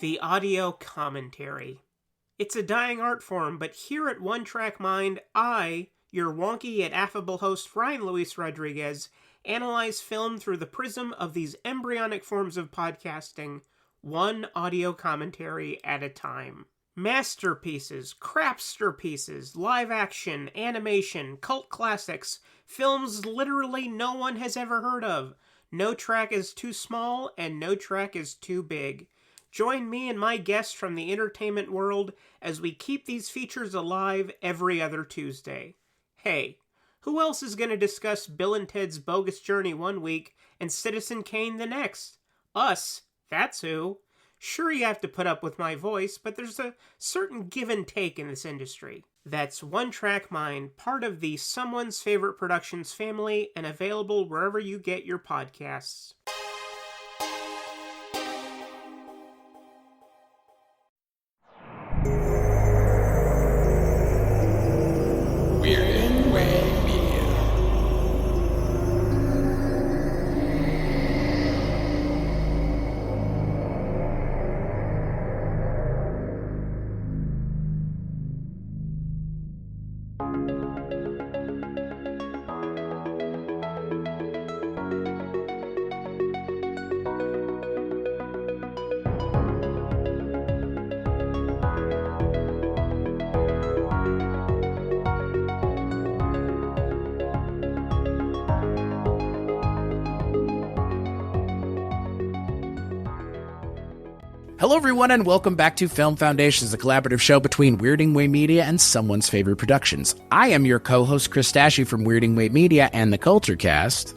The audio commentary. It's a dying art form, but here at One Track Mind, I, your wonky yet affable host Ryan Luis Rodriguez, analyze film through the prism of these embryonic forms of podcasting, one audio commentary at a time. Masterpieces, crapster pieces, live action, animation, cult classics, films literally no one has ever heard of. No track is too small, and no track is too big. Join me and my guests from the entertainment world as we keep these features alive every other Tuesday. Hey, who else is going to discuss Bill and Ted's Bogus Journey one week and Citizen Kane the next? Us, that's who. Sure, you have to put up with my voice, but there's a certain give and take in this industry. That's One Track Mind, part of the Someone's Favorite Productions family, and available wherever you get your podcasts. Hello, everyone, and welcome back to Film Foundations, a collaborative show between Weirding Way Media and Someone's Favorite Productions. I am your co-host, Chris Dashy from Weirding Way Media and the Culture Cast.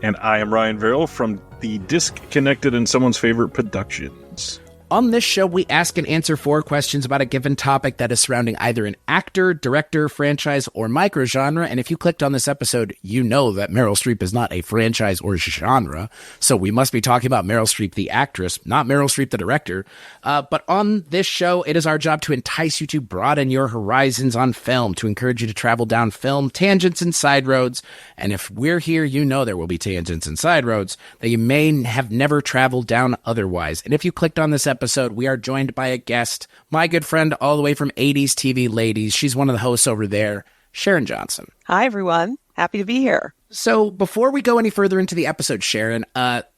And I am Ryan Verrill from the Disconnected and Someone's Favorite Productions. On this show, we ask and answer 4 questions about a given topic that is surrounding either an actor, director, franchise, or microgenre. And if you clicked on this episode, you know that Meryl Streep is not a franchise or genre. So we must be talking about Meryl Streep, the actress, not Meryl Streep, the director. But on this show, it is our job to entice you to broaden your horizons on film, to encourage you to travel down film tangents and side roads. And if we're here, you know there will be tangents and side roads that you may have never traveled down otherwise. And if you clicked on this episode, we are joined by a guest, my good friend all the way from 80s TV Ladies. She's one of the hosts over there, Sharon Johnson. Hi, everyone. Happy to be here. So before we go any further into the episode, Sharon,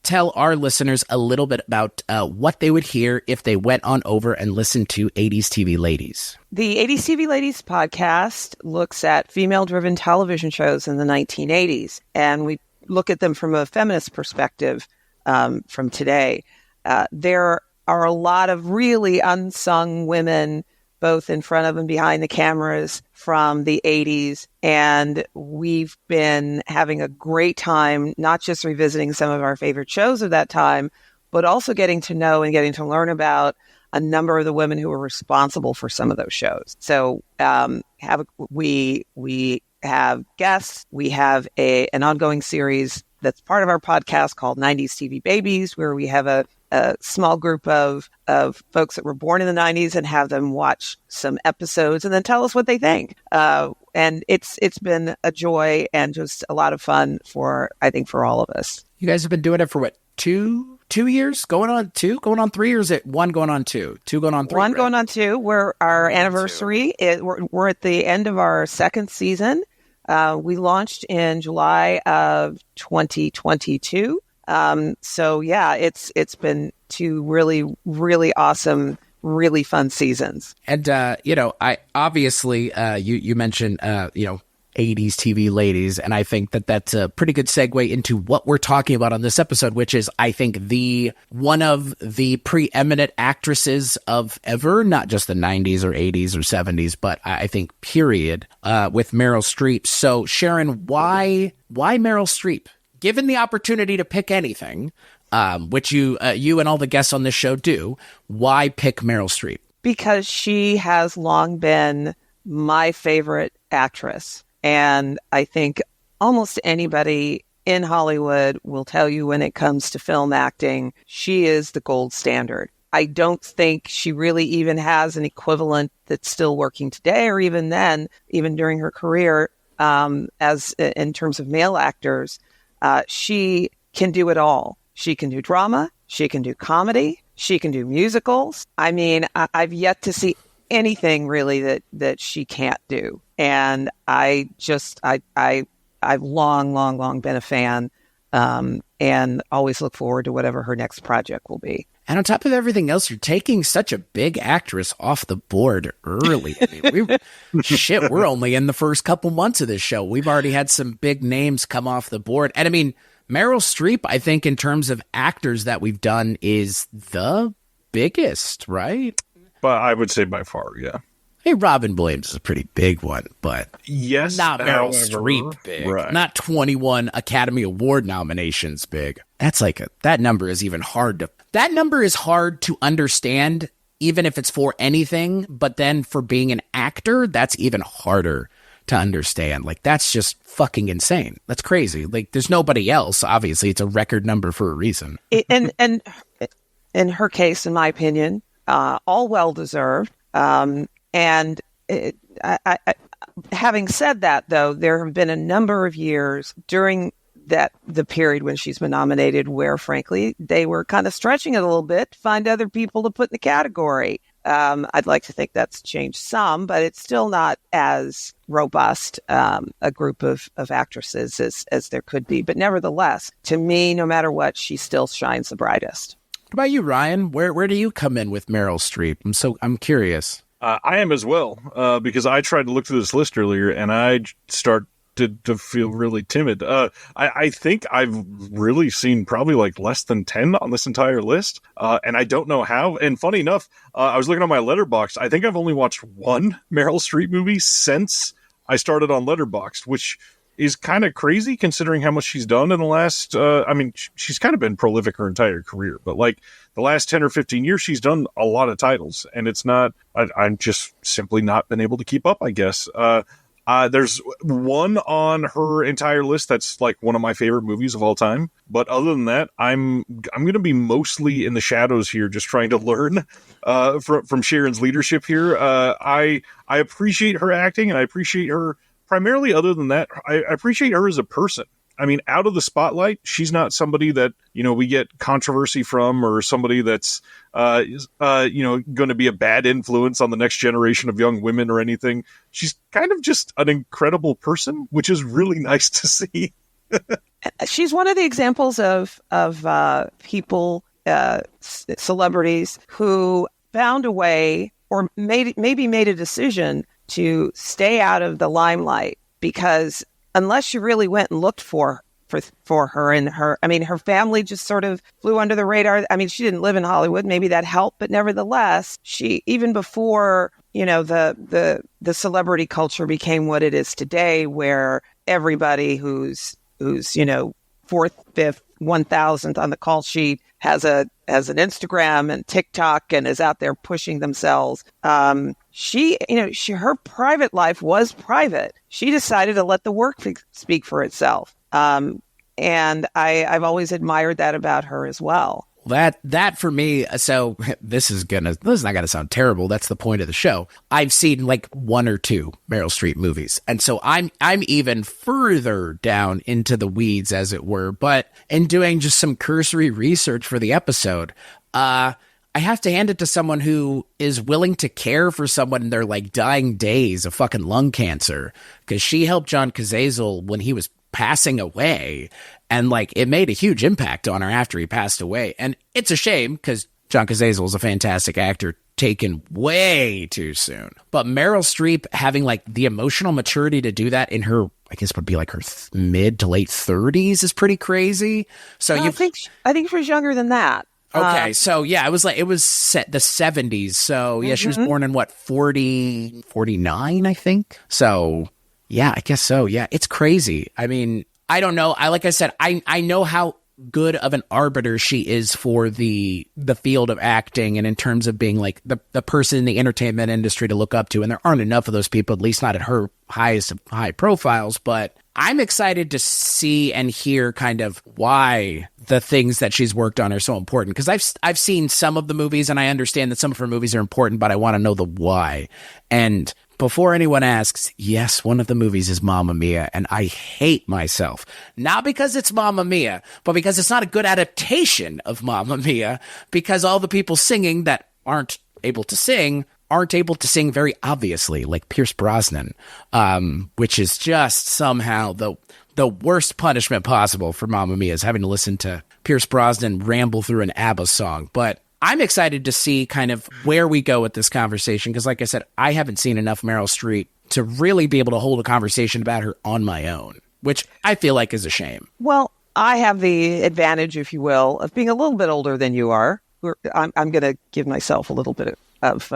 tell our listeners a little bit about what they would hear if they went on over and listened to 80s TV Ladies. The 80s TV Ladies podcast looks at female-driven television shows in the 1980s, and we look at them from a feminist perspective from today. There are a lot of really unsung women, both in front of and behind the cameras from the 80s. And we've been having a great time, not just revisiting some of our favorite shows of that time, but also getting to know and getting to learn about a number of the women who were responsible for some of those shows. So we have guests. We have an ongoing series that's part of our podcast called 90s TV Babies, where we have a small group of folks that were born in the 90s and have them watch some episodes and then tell us what they think. And it's been a joy and just a lot of fun for all of us. You guys have been doing it for what, two years? Going on 2? Going on 3? Or is it 1 going on 2? 2 going on 3? 1 going on 2. We're our anniversary. We're at the end of our second season. We launched in July of 2022. So yeah, it's been 2 really, really awesome, really fun seasons. And, I obviously, you mentioned, 80s TV Ladies, and I think that that's a pretty good segue into what we're talking about on this episode, which is, I think, one of the preeminent actresses of ever, not just the 90s or 80s or 70s, but I think period, with Meryl Streep. So Sharon, why Meryl Streep? Given the opportunity to pick anything, which you and all the guests on this show do, why pick Meryl Streep? Because she has long been my favorite actress. And I think almost anybody in Hollywood will tell you when it comes to film acting, she is the gold standard. I don't think she really even has an equivalent that's still working today, or even then, even during her career, as in terms of male actors. She can do it all. She can do drama. She can do comedy. She can do musicals. I mean, I've yet to see anything really that she can't do. And I've long been a fan, and always look forward to whatever her next project will be. And on top of everything else, you're taking such a big actress off the board early. I mean, we're only in the first couple months of this show. We've already had some big names come off the board. And I mean, Meryl Streep, I think in terms of actors that we've done, is the biggest, right? But I would say by far, yeah. Hey, Robin Williams is a pretty big one, but yes, not Meryl Streep big. Right. Not 21 Academy Award nominations big. That's that number is even hard to... That number is hard to understand, even if it's for anything, but then for being an actor, that's even harder to understand. Like, that's just fucking insane. That's crazy. Like, there's nobody else. Obviously, it's a record number for a reason. And in her case, in my opinion, all well-deserved. And having said that, though, there have been a number of years during the period when she's been nominated where, frankly, they were kind of stretching it a little bit to find other people to put in the category. I'd like to think that's changed some, but it's still not as robust a group of actresses as there could be. But nevertheless, to me, no matter what, she still shines the brightest. What about you, Ryan? Where do you come in with Meryl Streep? I'm curious. I am as well, because I tried to look through this list earlier, and I started to feel really timid. I think I've really seen probably like less than 10 on this entire list, and I don't know how. And funny enough, I was looking on my Letterboxd. I think I've only watched one Meryl Streep movie since I started on Letterboxd, which is kind of crazy considering how much she's done in the last, she's kind of been prolific her entire career, but like the last 10 or 15 years, she's done a lot of titles, and it's not, I'm just simply not been able to keep up, I guess. There's one on her entire list that's like one of my favorite movies of all time. But other than that, I'm going to be mostly in the shadows here, just trying to learn from Sharon's leadership here. I appreciate her acting, and I appreciate her primarily. Other than that, I appreciate her as a person. I mean, out of the spotlight, she's not somebody that, we get controversy from, or somebody that's, going to be a bad influence on the next generation of young women or anything. She's kind of just an incredible person, which is really nice to see. She's one of the examples of people, celebrities who found a way, or maybe made a decision to stay out of the limelight, because unless you really went and looked for her and her family just sort of flew under the radar. I mean, she didn't live in Hollywood. Maybe that helped, but nevertheless, she, even before, the celebrity culture became what it is today, where everybody who's fourth, fifth, 1000th on the call sheet has an Instagram and TikTok and is out there pushing themselves. Her private life was private. She decided to let the work speak for itself. And I've always admired that about her as well. That for me, so this is not gonna sound terrible. That's the point of the show. I've seen like one or two Meryl Streep movies, and so I'm even further down into the weeds, as it were. But in doing just some cursory research for the episode, I have to hand it to someone who is willing to care for someone in their like dying days of fucking lung cancer, because she helped John Cazale when he was passing away, and like it made a huge impact on her after he passed away. And it's a shame, because John Cazale is a fantastic actor, taken way too soon. But Meryl Streep having like the emotional maturity to do that in her, I guess would be like her mid to late 30s, is pretty crazy. So I think she was younger than that. Okay, so yeah, it was set the 70s. So yeah, she was born in 49, I think. So yeah, I guess so. Yeah, it's crazy. I mean, I don't know. Like I said, I know how good of an arbiter she is for the field of acting, and in terms of being like the person in the entertainment industry to look up to. And there aren't enough of those people, at least not at her highest of high profiles. But I'm excited to see and hear kind of why the things that she's worked on are so important. Because I've seen some of the movies, and I understand that some of her movies are important, but I want to know the why. And before anyone asks, yes, one of the movies is Mamma Mia, and I hate myself. Not because it's Mamma Mia, but because it's not a good adaptation of Mamma Mia, because all the people singing that aren't able to sing very obviously, like Pierce Brosnan, which is just somehow the worst punishment possible for Mamma Mia is having to listen to Pierce Brosnan ramble through an ABBA song. But I'm excited to see kind of where we go with this conversation, because like I said, I haven't seen enough Meryl Streep to really be able to hold a conversation about her on my own, which I feel like is a shame. Well, I have the advantage, if you will, of being a little bit older than you are. I'm going to give myself a little bit of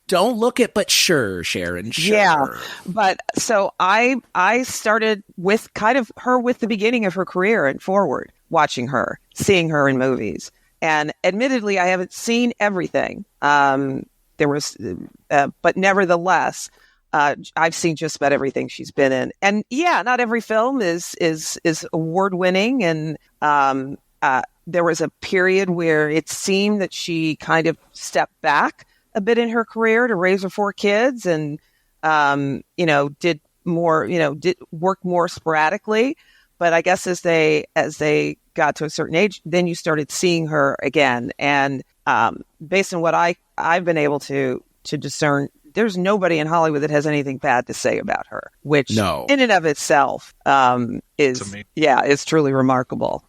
don't look it, but sure, Sharon. Sure. Yeah, but so I started with kind of her with the beginning of her career and forward, watching her, seeing her in movies. And admittedly, I haven't seen everything. But nevertheless, I've seen just about everything she's been in. And yeah, not every film is award winning. And there was a period where it seemed that she kind of stepped back a bit in her career to raise her 4 kids, and did work more sporadically. But I guess as they got to a certain age, then you started seeing her again. And based on what I've been able to discern, there's nobody in Hollywood that has anything bad to say about her, which in and of itself is truly remarkable.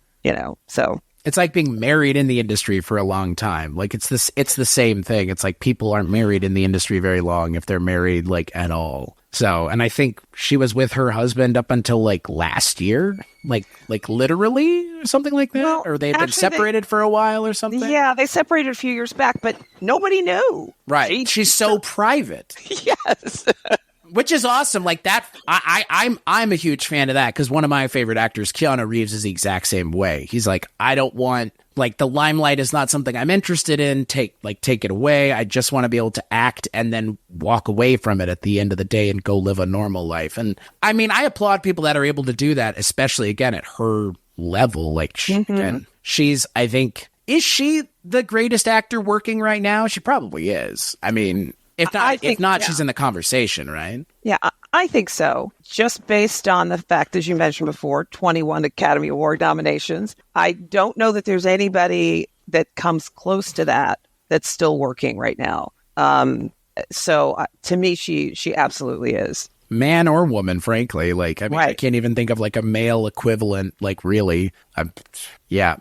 So it's like being married in the industry for a long time. Like it's the same thing. It's like people aren't married in the industry very long if they're married like at all. So, and I think she was with her husband up until like last year, like literally or something like that, or they had been separated for a while or something. Yeah, they separated a few years back, but nobody knew. Right. She's so private. Yes. Which is awesome. Like that, I'm a huge fan of that, because one of my favorite actors, Keanu Reeves, is the exact same way. He's like, I don't want, like, the limelight is not something I'm interested in. Take it away. I just want to be able to act and then walk away from it at the end of the day and go live a normal life. And I mean, I applaud people that are able to do that, especially again at her level. Like, she's, I think, is she the greatest actor working right now? She probably is. I mean, if not, she's in the conversation, right? Yeah, I think so. Just based on the fact, as you mentioned before, 21 Academy Award nominations. I don't know that there's anybody that comes close to that that's still working right now. So to me, she absolutely is. Man or woman, frankly. Like, I mean, right. I can't even think of like a male equivalent, like really.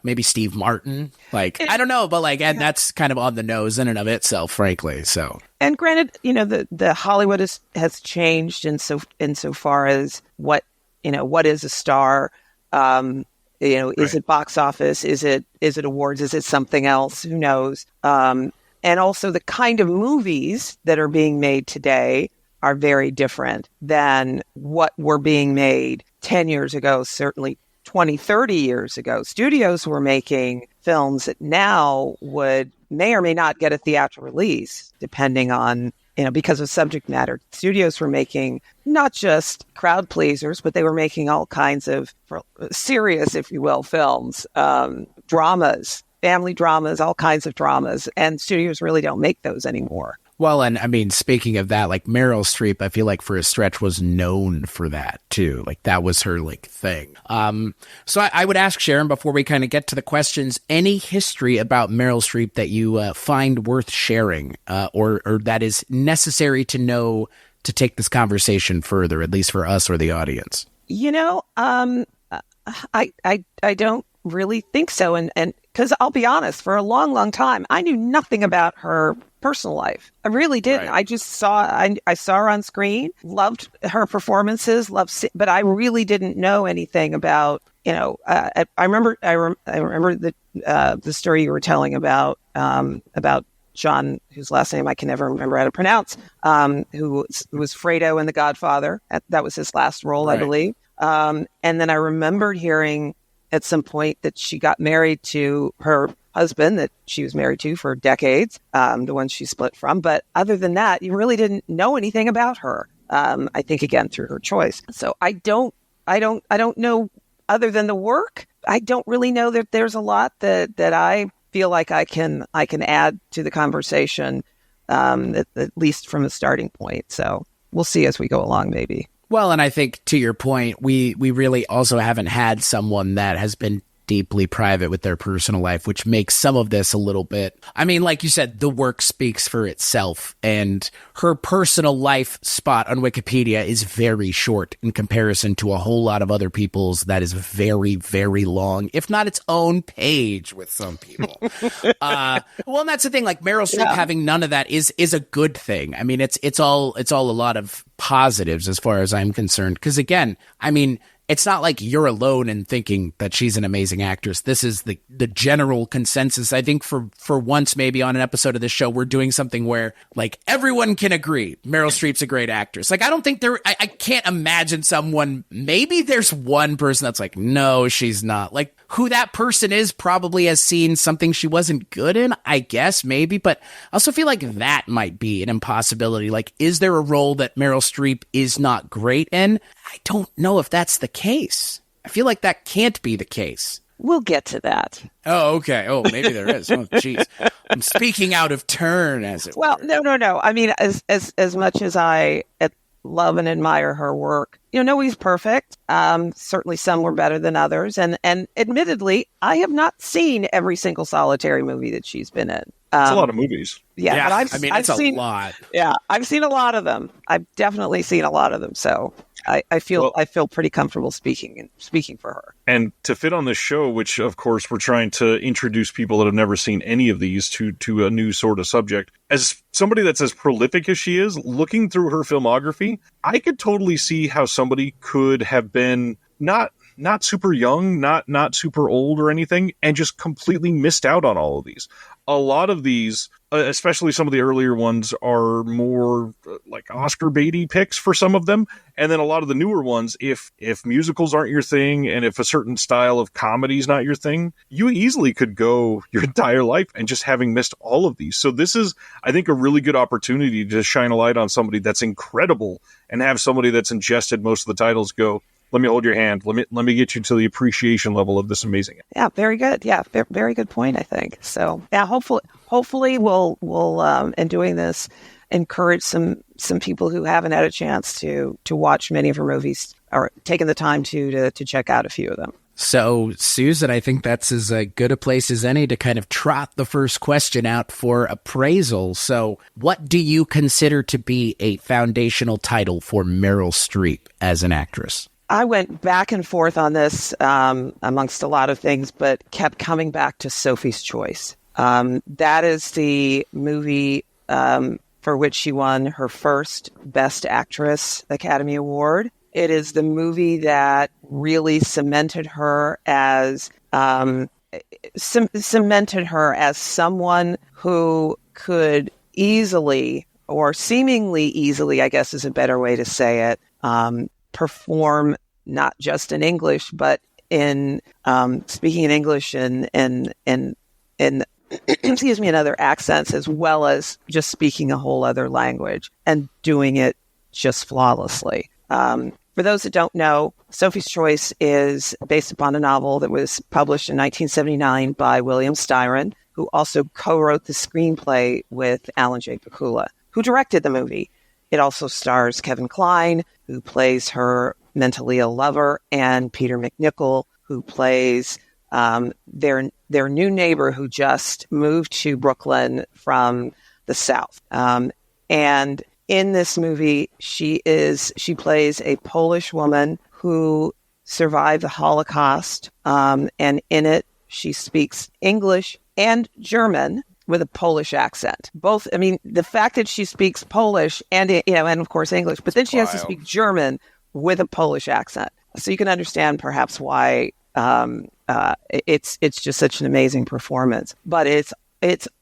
Maybe Steve Martin. Like, I don't know, but like, and that's kind of on the nose in and of itself, frankly. So, and granted, the Hollywood has changed insofar as what is a star. Is it box office? Is it awards? Is it something else? Who knows? And also the kind of movies that are being made today are very different than what were being made 10 years ago, certainly 20, 30 years ago. Studios were making films that now may or may not get a theatrical release, depending on, because of subject matter. Studios were making not just crowd pleasers, but they were making all kinds of serious, if you will, films, dramas, family dramas, all kinds of dramas. And studios really don't make those anymore. Well, and I mean, speaking of that, like Meryl Streep, I feel like for a stretch was known for that too. Like that was her like thing. So I would ask Sharon, before we kind of get to the questions, any history about Meryl Streep that you find worth sharing, or that is necessary to know to take this conversation further, at least for us or the audience? I don't really think so, and because I'll be honest, for a long, long time, I knew nothing about her personal life. I really didn't. Right. I just I saw her on screen, loved her performances, but I really didn't know anything about, I remember the story you were telling about John, whose last name I can never remember how to pronounce, who was Fredo in The Godfather. That was his last role, right. I believe. And then I remembered hearing at some point that she got married to her husband that she was married to for decades, the one she split from. But other than that, you really didn't know anything about her. I think, again, through her choice. So I don't know, other than the work. I don't really know that there's a lot that I feel like I can add to the conversation at least from a starting point. So we'll see as we go along, maybe. Well, and I think to your point, we really also haven't had someone that has been deeply private with their personal life, which makes some of this a little bit, I mean, like you said, the work speaks for itself, and her personal life spot on Wikipedia is very short in comparison to a whole lot of other people's that is very, very long, if not its own page with some people. Well, and that's the thing, like Meryl Streep having none of that is a good thing. I mean, it's all a lot of positives as far as I'm concerned, because again, I mean, it's not like you're alone in thinking that she's an amazing actress. This is the general consensus. I think for once, maybe on an episode of this show, we're doing something where like everyone can agree Meryl Streep's a great actress. Like, I don't think I can't imagine someone, maybe there's one person that's like, no, she's not. Like, who that person is probably has seen something she wasn't good in, I guess, maybe. But I also feel like that might be an impossibility. Like, is there a role that Meryl Streep is not great in? I don't know if that's the case. I feel like that can't be the case. We'll get to that. Oh, okay. Oh, maybe there is. Oh, jeez. I'm speaking out of turn, as it were. No. I mean, as much as I love and admire her work, nobody's perfect. Certainly some were better than others. And admittedly, I have not seen every single solitary movie that she's been in. It's a lot of movies. Yeah, but I've seen a lot. Yeah, I've seen a lot of them. I've definitely seen a lot of them. So I feel pretty comfortable speaking for her. And to fit on this show, which of course we're trying to introduce people that have never seen any of these to a new sort of subject. As somebody that's as prolific as she is, looking through her filmography, I could totally see how somebody could have been not super young, not super old or anything, and just completely missed out on all of these. A lot of these, especially some of the earlier ones, are more like Oscar baity picks for some of them. And then a lot of the newer ones, if musicals aren't your thing, and if a certain style of comedy is not your thing, you easily could go your entire life and just having missed all of these. So this is, I think, a really good opportunity to shine a light on somebody that's incredible and have somebody that's ingested most of the titles go, let me hold your hand. Let me get you to the appreciation level of this amazing. Yeah, very good. Yeah, very good point, I think. So, yeah, hopefully we'll in doing this, encourage some people who haven't had a chance to watch many of her movies or taken the time to check out a few of them. So, Susan, I think that's as good a place as any to kind of trot the first question out for appraisal. So, what do you consider to be a foundational title for Meryl Streep as an actress? I went back and forth on this amongst a lot of things, but kept coming back to Sophie's Choice. That is the movie for which she won her first Best Actress Academy Award. It is the movie that really cemented her as someone who could easily, or seemingly easily, I guess is a better way to say it, perform not just in English, but in speaking in English and excuse me, in other accents, as well as just speaking a whole other language and doing it just flawlessly. For those that don't know, Sophie's Choice is based upon a novel that was published in 1979 by William Styron, who also co-wrote the screenplay with Alan J. Pakula, who directed the movie. It also stars Kevin Kline, who plays her mentally ill lover, and Peter MacNicol, who plays their new neighbor who just moved to Brooklyn from the South. And in this movie, she plays a Polish woman who survived the Holocaust, and in it, she speaks English and German with a Polish accent. Both, I mean, the fact that she speaks Polish and of course English, but then she has to speak German with a Polish accent. So you can understand perhaps why it's just such an amazing performance. But it's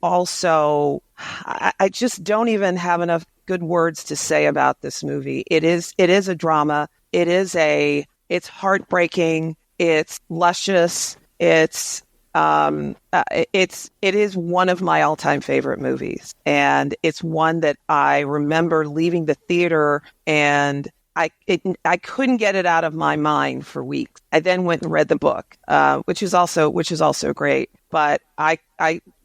also, I just don't even have enough good words to say about this movie. It is a drama. It's heartbreaking. It's luscious. It is one of my all-time favorite movies, and it's one that I remember leaving the theater and I couldn't get it out of my mind for weeks. I then went and read the book, which is also great. But I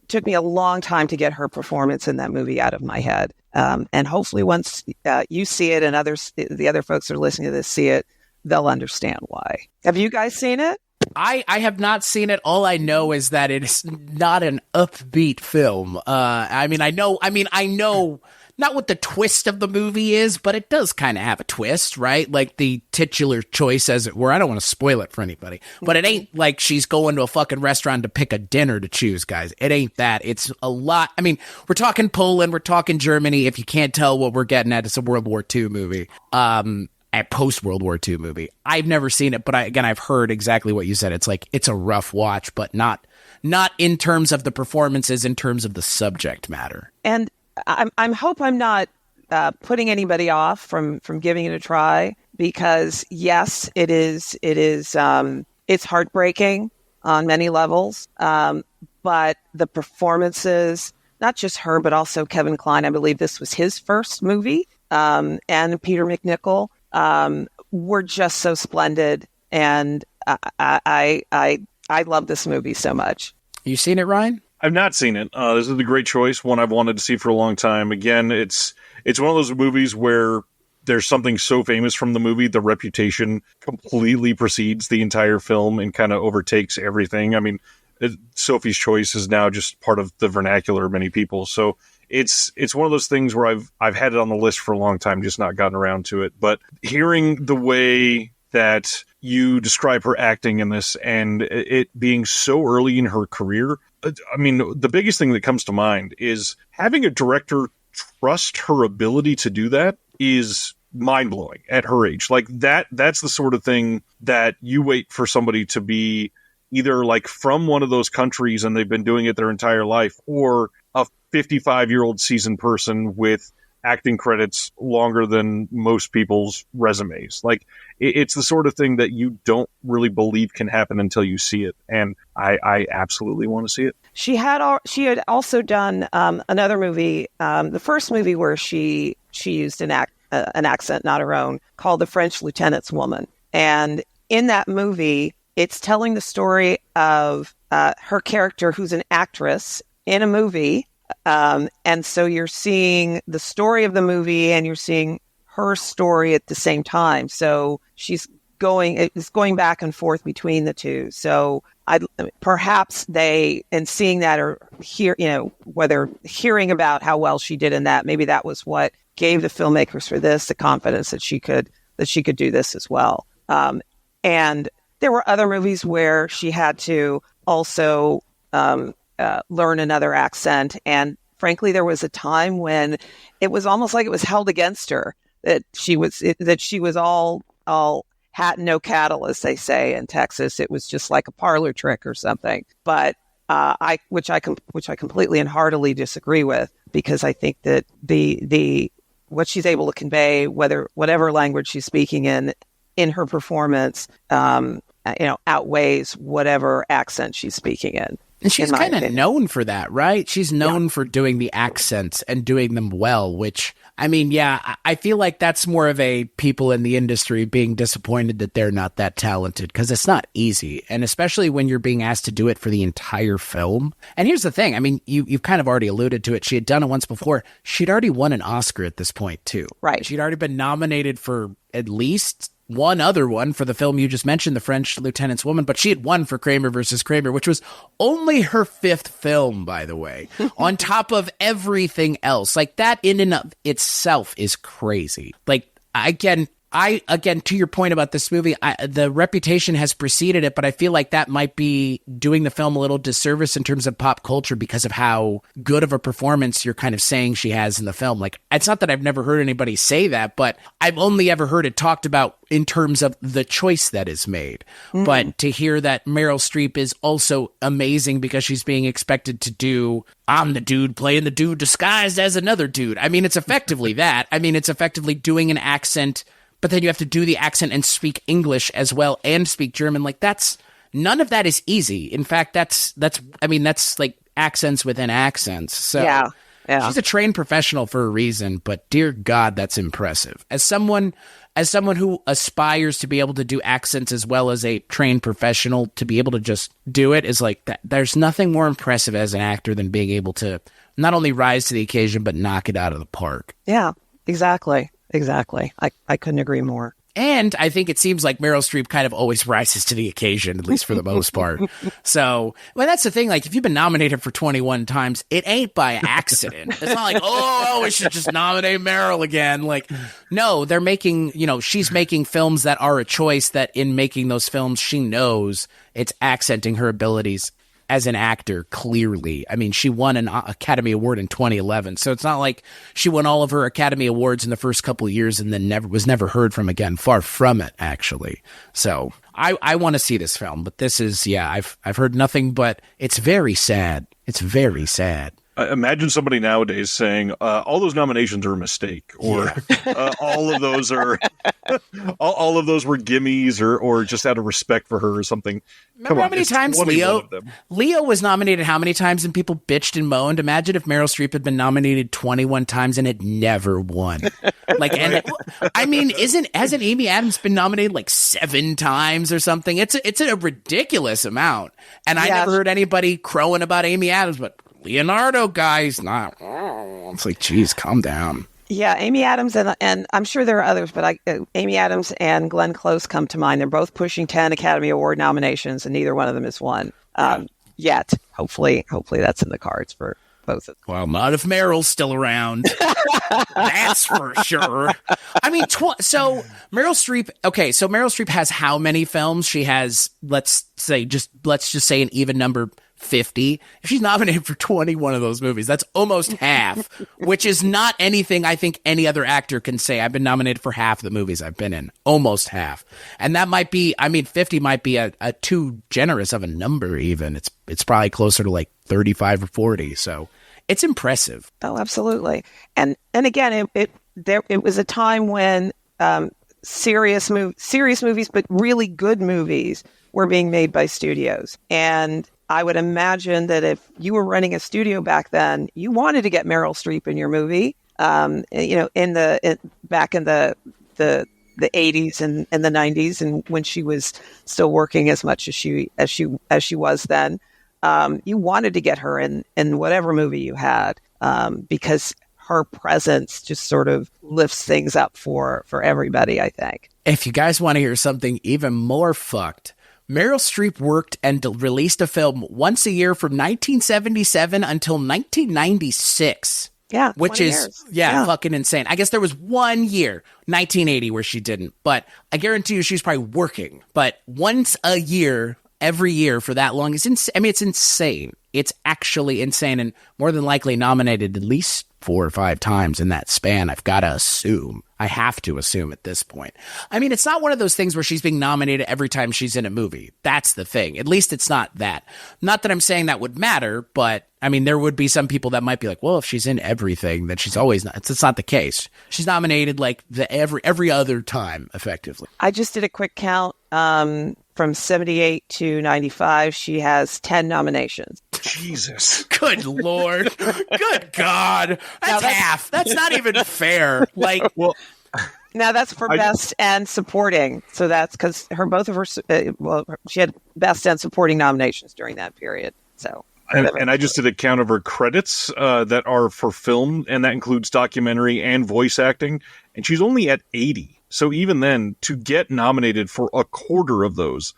took me a long time to get her performance in that movie out of my head. And hopefully once you see it and the other folks that are listening to this see it, they'll understand why. Have you guys seen it? I have not seen it. All I know is that it is not an upbeat film. I know not what the twist of the movie is, but it does kind of have a twist, right? Like the titular choice, as it were. I don't want to spoil it for anybody, but it ain't like she's going to a fucking restaurant to pick a dinner to choose, guys. It ain't that. It's a lot. I mean, we're talking Poland, we're talking Germany. If you can't tell what we're getting at, it's a World War II movie. A post-World War II movie. I've never seen it, but I've heard exactly what you said. It's like, it's a rough watch, but not in terms of the performances, in terms of the subject matter. And I hope I'm not putting anybody off from giving it a try, because yes, it is it's heartbreaking on many levels. But the performances, not just her, but also Kevin Kline, I believe this was his first movie, and Peter McNichol, were just so splendid. And I love this movie so much. You seen it, Ryan? I've not seen it. This is a great choice, one I've wanted to see for a long time. Again, it's one of those movies where there's something so famous from the movie, the reputation completely precedes the entire film and kind of overtakes everything. I mean, Sophie's Choice is now just part of the vernacular of many people. So it's one of those things where I've had it on the list for a long time, just not gotten around to it. But hearing the way that you describe her acting in this and it being so early in her career, I mean, the biggest thing that comes to mind is having a director trust her ability to do that is mind-blowing at her age. Like that's the sort of thing that you wait for somebody to be either like from one of those countries and they've been doing it their entire life, or a 55-year-old seasoned person with acting credits longer than most people's resumes. Like it's the sort of thing that you don't really believe can happen until you see it. And I absolutely want to see it. She had also done another movie, the first movie where she used an accent, not her own, called The French Lieutenant's Woman. And in that movie, it's telling the story of her character, who's an actress in a movie. And so you're seeing the story of the movie and you're seeing her story at the same time. So it's going back and forth between the two. So perhaps in seeing that, or whether hearing about how well she did in that, maybe that was what gave the filmmakers for this the confidence that she could do this as well. And there were other movies where she had to also learn another accent. And frankly, there was a time when it was almost like it was held against her that she was all hat and no cattle, as they say in Texas. It was just like a parlor trick or something. But which I completely and heartily disagree with, because I think that the what she's able to convey, whatever language she's speaking in her performance, outweighs whatever accent she's speaking in. And she's kind of known for that, right? She's known for doing the accents and doing them well, which, I mean, yeah, I feel like that's more of a people in the industry being disappointed that they're not that talented, because it's not easy. And especially when you're being asked to do it for the entire film. And here's the thing. I mean, you've kind of already alluded to it. She had done it once before. She'd already won an Oscar at this point, too. Right. She'd already been nominated for at least one other one for the film you just mentioned, The French Lieutenant's Woman, but she had won for Kramer versus Kramer, which was only her fifth film, by the way, on top of everything else. Like, that in and of itself is crazy. Like, again, to your point about this movie, the reputation has preceded it, but I feel like that might be doing the film a little disservice in terms of pop culture because of how good of a performance you're kind of saying she has in the film. Like, it's not that I've never heard anybody say that, but I've only ever heard it talked about in terms of the choice that is made. Mm-hmm. But to hear that Meryl Streep is also amazing because she's being expected to do, I'm the dude playing the dude disguised as another dude. I mean, it's effectively that. I mean, it's effectively doing an accent, but then you have to do the accent and speak English as well and speak German. Like, none of that is easy. In fact, that's like accents within accents. So yeah. Yeah. She's a trained professional for a reason, but dear God, that's impressive. As someone who aspires to be able to do accents as well as a trained professional, to be able to just do it is like that. There's nothing more impressive as an actor than being able to not only rise to the occasion, but knock it out of the park. Yeah, exactly. I couldn't agree more. And I think it seems like Meryl Streep kind of always rises to the occasion, at least for the most part. So, well, that's the thing. Like, if you've been nominated for 21 times, it ain't by accident. It's not like, oh, we should just nominate Meryl again. Like, no, they're making, she's making films that are a choice that in making those films, she knows it's accenting her abilities as an actor, clearly. I mean, she won an Academy Award in 2011, so it's not like she won all of her Academy Awards in the first couple of years and then was never heard from again. Far from it, actually. So I want to see this film, but this is, I've heard nothing but it's very sad. It's very sad. Imagine somebody nowadays saying all those nominations are a mistake, or all of those are all of those were gimmies, or just out of respect for her or something. Remember how many times Leo was nominated? How many times and people bitched and moaned? Imagine if Meryl Streep had been nominated 21 times and had never won. Hasn't Amy Adams been nominated like 7 times or something? It's a ridiculous amount, and I never heard anybody crowing about Amy Adams, but Leonardo guy's not. It's like, geez, calm down. Yeah, Amy Adams and I'm sure there are others, but Amy Adams and Glenn Close come to mind. They're both pushing 10 Academy Award nominations, and neither one of them has won yet. Hopefully that's in the cards for both of them. Well, not if Meryl's still around. That's for sure. I mean, so Meryl Streep. Okay, so Meryl Streep has how many films? She has, let's just say an even number. 50. If she's nominated for 21 of those movies, that's almost half, which is not anything I think any other actor can say. I've been nominated for half the movies I've been in, almost half. And that might be, 50 might be a too generous of a number even. It's probably closer to like 35 or 40. So it's impressive. Oh, absolutely. And again, it was a time when serious movies, but really good movies were being made by studios. And I would imagine that if you were running a studio back then, you wanted to get Meryl Streep in your movie. Back in the 80s and the 90s, and when she was still working as much as she was then, you wanted to get her in whatever movie you had, because her presence just sort of lifts things up for everybody, I think. If you guys want to hear something even more fucked, Meryl Streep worked and released a film once a year from 1977 until 1996. Yeah, which is fucking insane. I guess there was 1 year, 1980, where she didn't, but I guarantee you she's probably working. But once a year, every year for that long is insane. I mean, it's insane. It's actually insane, and more than likely nominated at least 4 or 5 times in that span. I've got to assume. I have to assume at this point. I mean, it's not one of those things where she's being nominated every time she's in a movie. That's the thing. At least it's not that. Not that I'm saying that would matter, but I mean, there would be some people that might be like, well, if she's in everything, then she's always not. It's not the case. She's nominated like every other time, effectively. I just did a quick count. From 78 to 95, she has 10 nominations. Jesus. Good Lord. Good God. That's half. That's not even fair. Like, well, now that's for best and supporting. So that's because she had best and supporting nominations during that period. So. And I just did a count of her credits that are for film, and that includes documentary and voice acting, and she's only at 80. So even then, to get nominated for a quarter of those,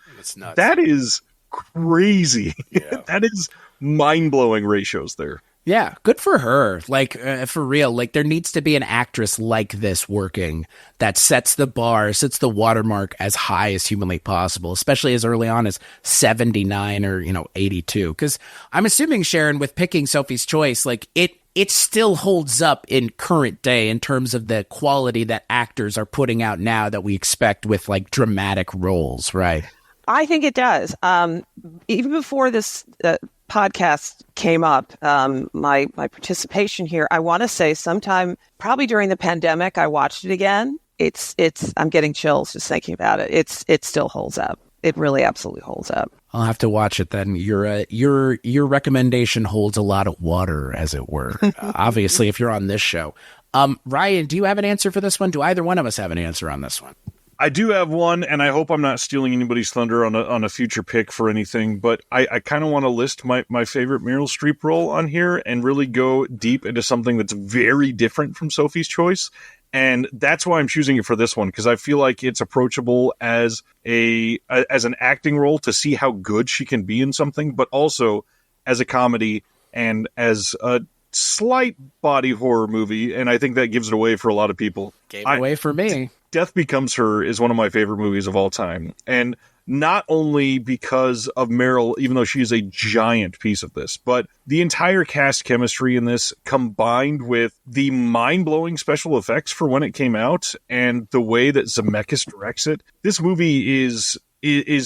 that is crazy. Yeah. That is mind-blowing ratios there. Yeah, good for her. Like, for real, like there needs to be an actress like this working that sets the bar, sets the watermark as high as humanly possible, especially as early on as 79 or, 82. Because I'm assuming, Sharon, with picking Sophie's Choice, like it still holds up in current day in terms of the quality that actors are putting out now that we expect with like dramatic roles, right? I think it does. Even before this podcast came up, my participation here, I want to say sometime probably during the pandemic, I watched it again. I'm getting chills just thinking about it. It still holds up. It really absolutely holds up. I'll have to watch it then. Your recommendation holds a lot of water, as it were. Obviously, if you're on this show. Ryan, do you have an answer for this one? Do either one of us have an answer on this one? I do have one, and I hope I'm not stealing anybody's thunder on a future pick for anything, but I kind of want to list my favorite Meryl Streep role on here and really go deep into something that's very different from Sophie's Choice. And that's why I'm choosing it for this one, because I feel like it's approachable as an acting role to see how good she can be in something, but also as a comedy and as a slight body horror movie. And I think that gives it away for a lot of people. Gave it away for me. Death Becomes Her is one of my favorite movies of all time. And not only because of Meryl, even though she is a giant piece of this, but the entire cast chemistry in this, combined with the mind-blowing special effects for when it came out and the way that Zemeckis directs it. This movie is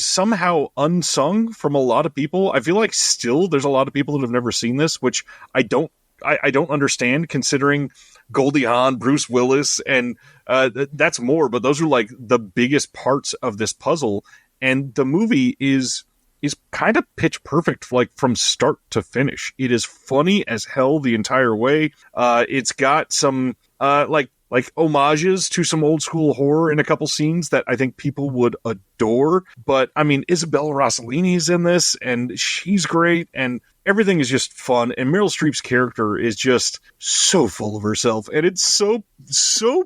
somehow unsung from a lot of people. I feel like still there's a lot of people that have never seen this, which I don't understand, considering Goldie Hawn, Bruce Willis, and that's more, but those are like the biggest parts of this puzzle. And the movie is kind of pitch perfect, like from start to finish. It is funny as hell the entire way. It's got some like homages to some old school horror in a couple scenes that I think people would adore. But I mean, Isabella Rossellini's in this, and she's great, and everything is just fun. And Meryl Streep's character is just so full of herself, and it's so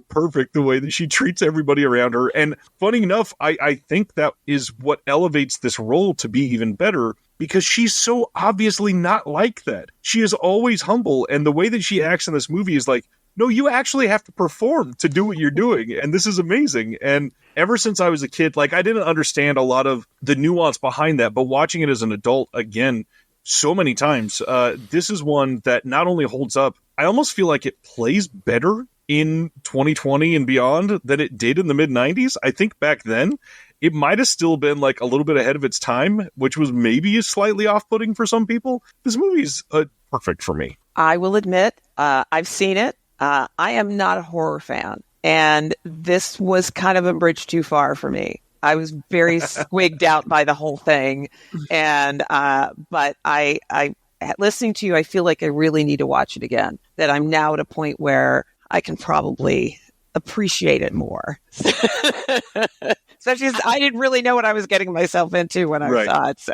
perfect the way that she treats everybody around her. And funny enough, I think that is what elevates this role to be even better, because she's so obviously not like that. She is always humble, and the way that she acts in this movie is like, no, you actually have to perform to do what you're doing. And this is amazing. And ever since I was a kid, like, I didn't understand a lot of the nuance behind that, but watching it as an adult again so many times, this is one that not only holds up, I almost feel like it plays better in 2020 and beyond than it did in the mid-90s. I think back then it might have still been like a little bit ahead of its time, which was maybe slightly off-putting for some people. This movie's perfect for me. I will admit, I've seen it. I am not a horror fan, and this was kind of a bridge too far for me. I was very squigged out by the whole thing, and but I listening to you, I feel like I really need to watch it again. That I'm now at a point where I can probably appreciate it more. Especially as I didn't really know what I was getting myself into when I saw it. So.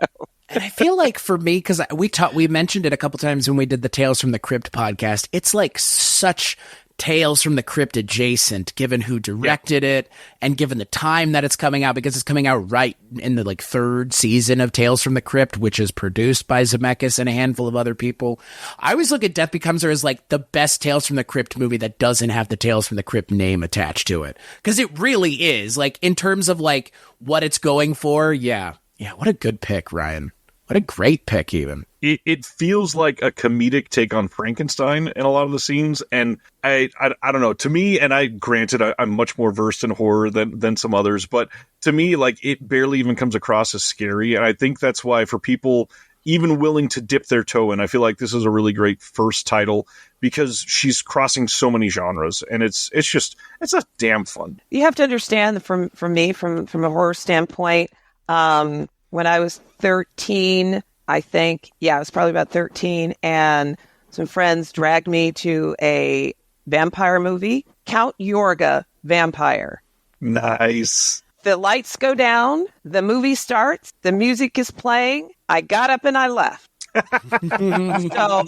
And I feel like for me, because we mentioned it a couple times when we did the Tales from the Crypt podcast, it's like such Tales from the Crypt adjacent, given who directed it and given the time that it's coming out, because it's coming out right in the like third season of Tales from the Crypt, which is produced by Zemeckis and a handful of other people. I always look at Death Becomes Her as like the best Tales from the Crypt movie that doesn't have the Tales from the Crypt name attached to it, because it really is, like, in terms of like what it's going for. Yeah, what a good pick, Ryan. What a great pick, even. It feels like a comedic take on Frankenstein in a lot of the scenes, and I don't know. To me, and granted, I'm much more versed in horror than some others, but to me, like, it barely even comes across as scary, and I think that's why for people even willing to dip their toe in, I feel like this is a really great first title, because she's crossing so many genres, and it's a damn fun. You have to understand from a horror standpoint. When I was 13, I think, I was probably about 13, and some friends dragged me to a vampire movie, Count Yorga Vampire. Nice. The lights go down, the movie starts, the music is playing, I got up and I left. So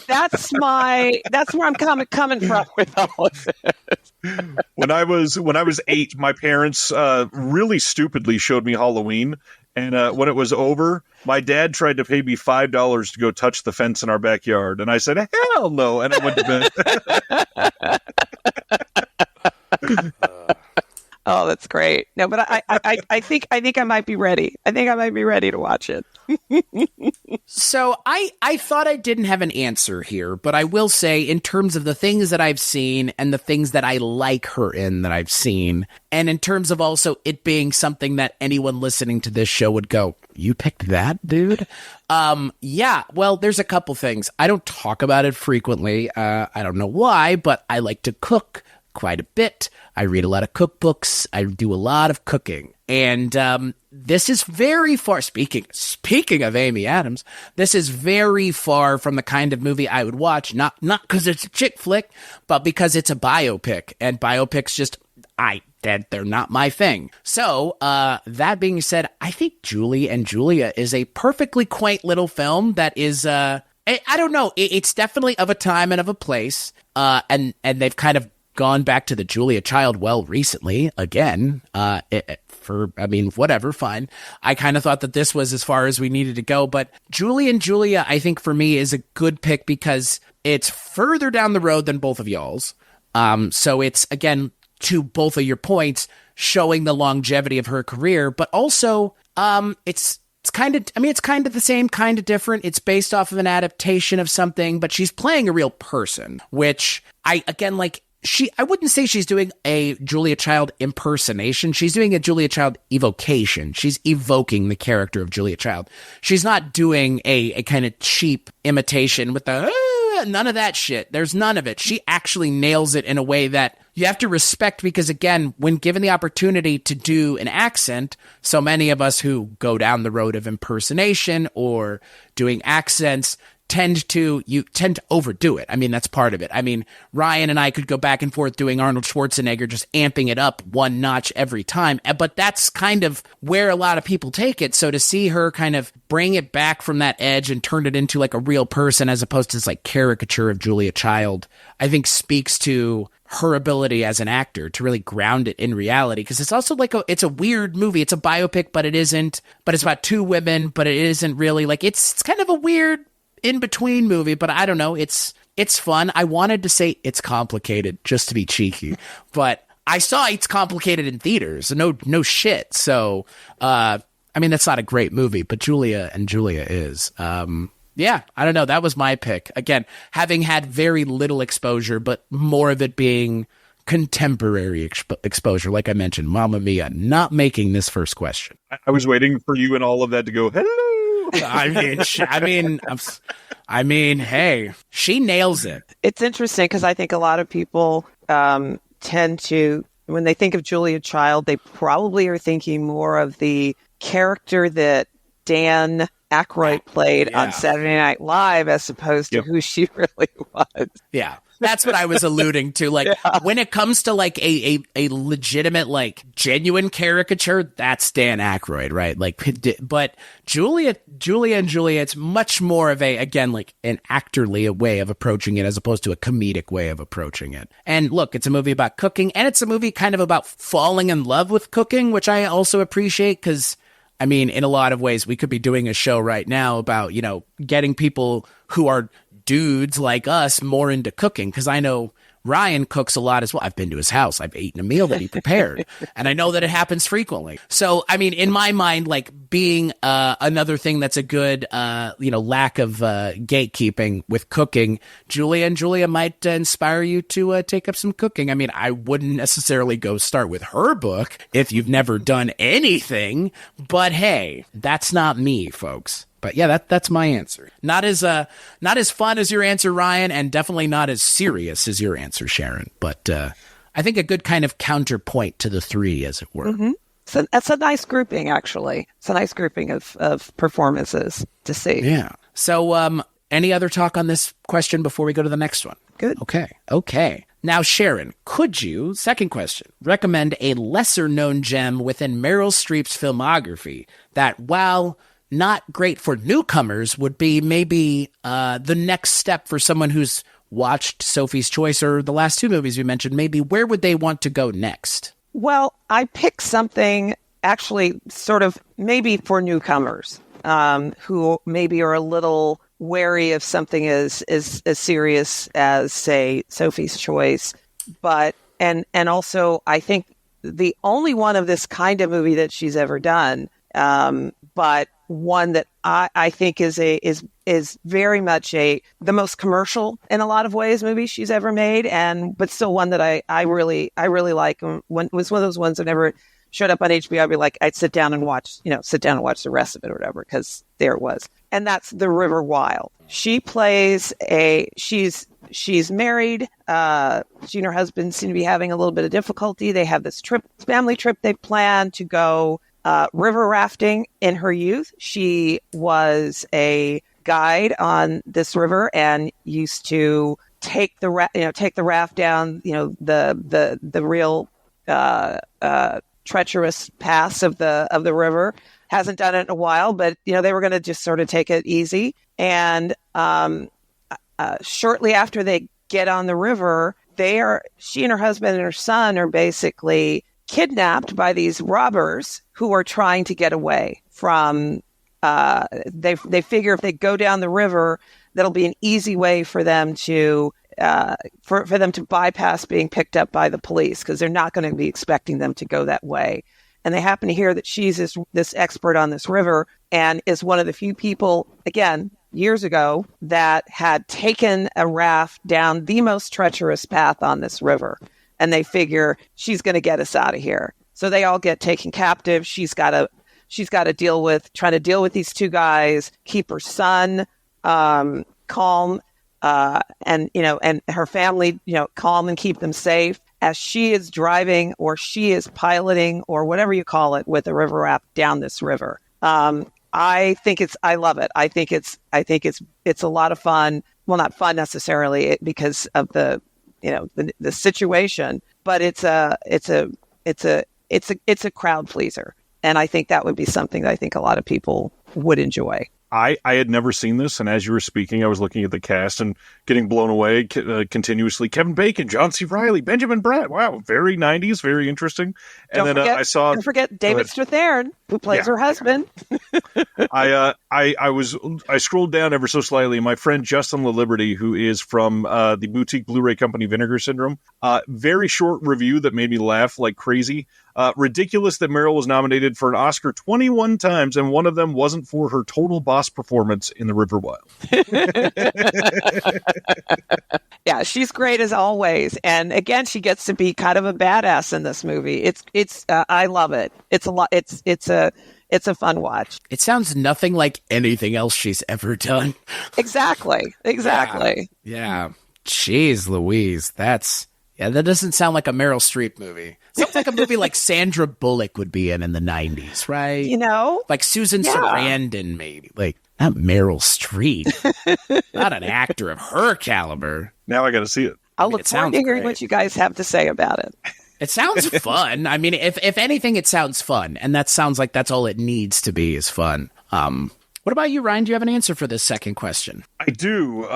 that's where I'm coming from with all of this. When I was 8, my parents really stupidly showed me Halloween. And when it was over, my dad tried to pay me $5 to go touch the fence in our backyard. And I said, hell no. And I went to bed. Oh, that's great. No, but I think I might be ready. I think I might be ready to watch it. So I thought I didn't have an answer here, but I will say, in terms of the things that I've seen and the things that I like her in that I've seen, and in terms of also it being something that anyone listening to this show would go, you picked that, dude? Well, there's a couple things. I don't talk about it frequently. I don't know why, but I like to cook quite a bit. I read a lot of cookbooks. I do a lot of cooking. And this is very far, speaking of Amy Adams, this is very far from the kind of movie I would watch, not because it's a chick flick, but because it's a biopic. And biopics just, they're not my thing. So, that being said, I think Julie and Julia is a perfectly quaint little film that is, I don't know, it's definitely of a time and of a place, and they've kind of gone back to the Julia Child well recently, again, whatever, fine. I kind of thought that this was as far as we needed to go, but Julie and Julia, I think for me, is a good pick because it's further down the road than both of y'all's. So it's, again, to both of your points, showing the longevity of her career, but also, it's kind of the same, kind of different. It's based off of an adaptation of something, but she's playing a real person, which I wouldn't say she's doing a Julia Child impersonation. She's doing a Julia Child evocation. She's evoking the character of Julia Child. She's not doing a kind of cheap imitation with the, none of that shit. There's none of it. She actually nails it in a way that you have to respect because, again, when given the opportunity to do an accent, so many of us who go down the road of impersonation or doing accents tend to overdo it. I mean, that's part of it. I mean, Ryan and I could go back and forth doing Arnold Schwarzenegger, just amping it up one notch every time. But that's kind of where a lot of people take it. So to see her kind of bring it back from that edge and turn it into like a real person as opposed to this like caricature of Julia Child, I think speaks to her ability as an actor to really ground it in reality. Because it's also like it's a weird movie. It's a biopic, but it isn't. But it's about two women, but it isn't really. Like it's kind of a weird in-between movie, but I don't know. It's fun. I wanted to say it's complicated just to be cheeky, but I saw It's Complicated in theaters. No shit. So, I mean, that's not a great movie, but Julia and Julia is. Yeah, I don't know. That was my pick. Again, having had very little exposure, but more of it being contemporary exposure. Like I mentioned, Mamma Mia, not making this first question. I was waiting for you and all of that to go, hello. I mean, hey, she nails it. It's interesting because I think a lot of people tend to, when they think of Julia Child, they probably are thinking more of the character that Dan Aykroyd played on Saturday Night Live as opposed to who she really was. Yeah. That's what I was alluding to. Like when it comes to like a legitimate, like genuine caricature, that's Dan Aykroyd, right? Like, but Julia and Julia, it's much more of again, like an actorly way of approaching it as opposed to a comedic way of approaching it. And look, it's a movie about cooking and it's a movie kind of about falling in love with cooking, which I also appreciate because I mean, in a lot of ways, we could be doing a show right now about, getting people who are dudes like us more into cooking, because I know Ryan cooks a lot as well. I've been to his house. I've eaten a meal that he prepared, and I know that it happens frequently. So, I mean, in my mind, like being another thing that's a good, lack of gatekeeping with cooking, Julia and Julia might inspire you to take up some cooking. I mean, I wouldn't necessarily go start with her book if you've never done anything, but hey, that's not me, folks. But yeah, that's my answer. Not as fun as your answer, Ryan, and definitely not as serious as your answer, Sharon. But I think a good kind of counterpoint to the three, as it were. Mm-hmm. So that's a nice grouping, actually. It's a nice grouping of performances to see. Yeah. So any other talk on this question before we go to the next one? Good. Okay. Now, Sharon, could you, second question, recommend a lesser-known gem within Meryl Streep's filmography that, while not great for newcomers, would be maybe the next step for someone who's watched Sophie's Choice or the last two movies we mentioned? Maybe where would they want to go next? Well, I picked something actually sort of maybe for newcomers who maybe are a little wary of something as serious as, say, Sophie's Choice. But and also I think the only one of this kind of movie that she's ever done, but one that I think is very much the most commercial in a lot of ways movie she's ever made, but still one that I really like. When it was one of those ones that never showed up on HBO, I'd be like, I'd sit down and watch the rest of it or whatever, because there it was. And that's The River Wild. She plays she's she's married. She and her husband seem to be having a little bit of difficulty. They have this family trip they plan to go river rafting in her youth. She was a guide on this river and used to take the raft down, the real treacherous paths of the river. Hasn't done it in a while, but they were going to just sort of take it easy. And shortly after they get on the river, she and her husband and her son are basically kidnapped by these robbers who are trying to get away from. They figure if they go down the river, that'll be an easy way for them to for them to bypass being picked up by the police, because they're not going to be expecting them to go that way. And they happen to hear that she's this expert on this river and is one of the few people, again, years ago, that had taken a raft down the most treacherous path on this river. And they figure she's going to get us out of here. So they all get taken captive. She's got to trying to deal with these two guys, keep her son calm, and her family, calm and keep them safe as she is driving or she is piloting or whatever you call it with a river raft down this river. I love it. I think it's a lot of fun. Well, not fun necessarily because of the situation, but it's a crowd pleaser. And I think that would be something that I think a lot of people would enjoy. I had never seen this, and as you were speaking, I was looking at the cast and getting blown away continuously. Kevin Bacon, John C. Reilly, Benjamin Bratt. Wow, very 90s, very interesting. And don't forget David Strathairn, who plays her husband. I scrolled down ever so slightly. My friend Justin LaLiberty, who is from the boutique Blu-ray company Vinegar Syndrome, very short review that made me laugh like crazy. Ridiculous that Meryl was nominated for an Oscar 21 times, and one of them wasn't for her total boss performance in The River Wild. Yeah, she's great as always. And again, she gets to be kind of a badass in this movie. I love it. It's a lot. It's a fun watch. It sounds nothing like anything else she's ever done. Exactly. Yeah. Jeez Louise. That doesn't sound like a Meryl Streep movie. Sounds like a movie like Sandra Bullock would be in the 90s, right? Like Susan Sarandon, maybe. Like, not Meryl Streep. Not an actor of her caliber. Now I got to see it. I'll look forward to hearing what you guys have to say about it. It sounds fun. I mean, if anything, it sounds fun. And that sounds like that's all it needs to be is fun. What about you, Ryan? Do you have an answer for this second question? I do.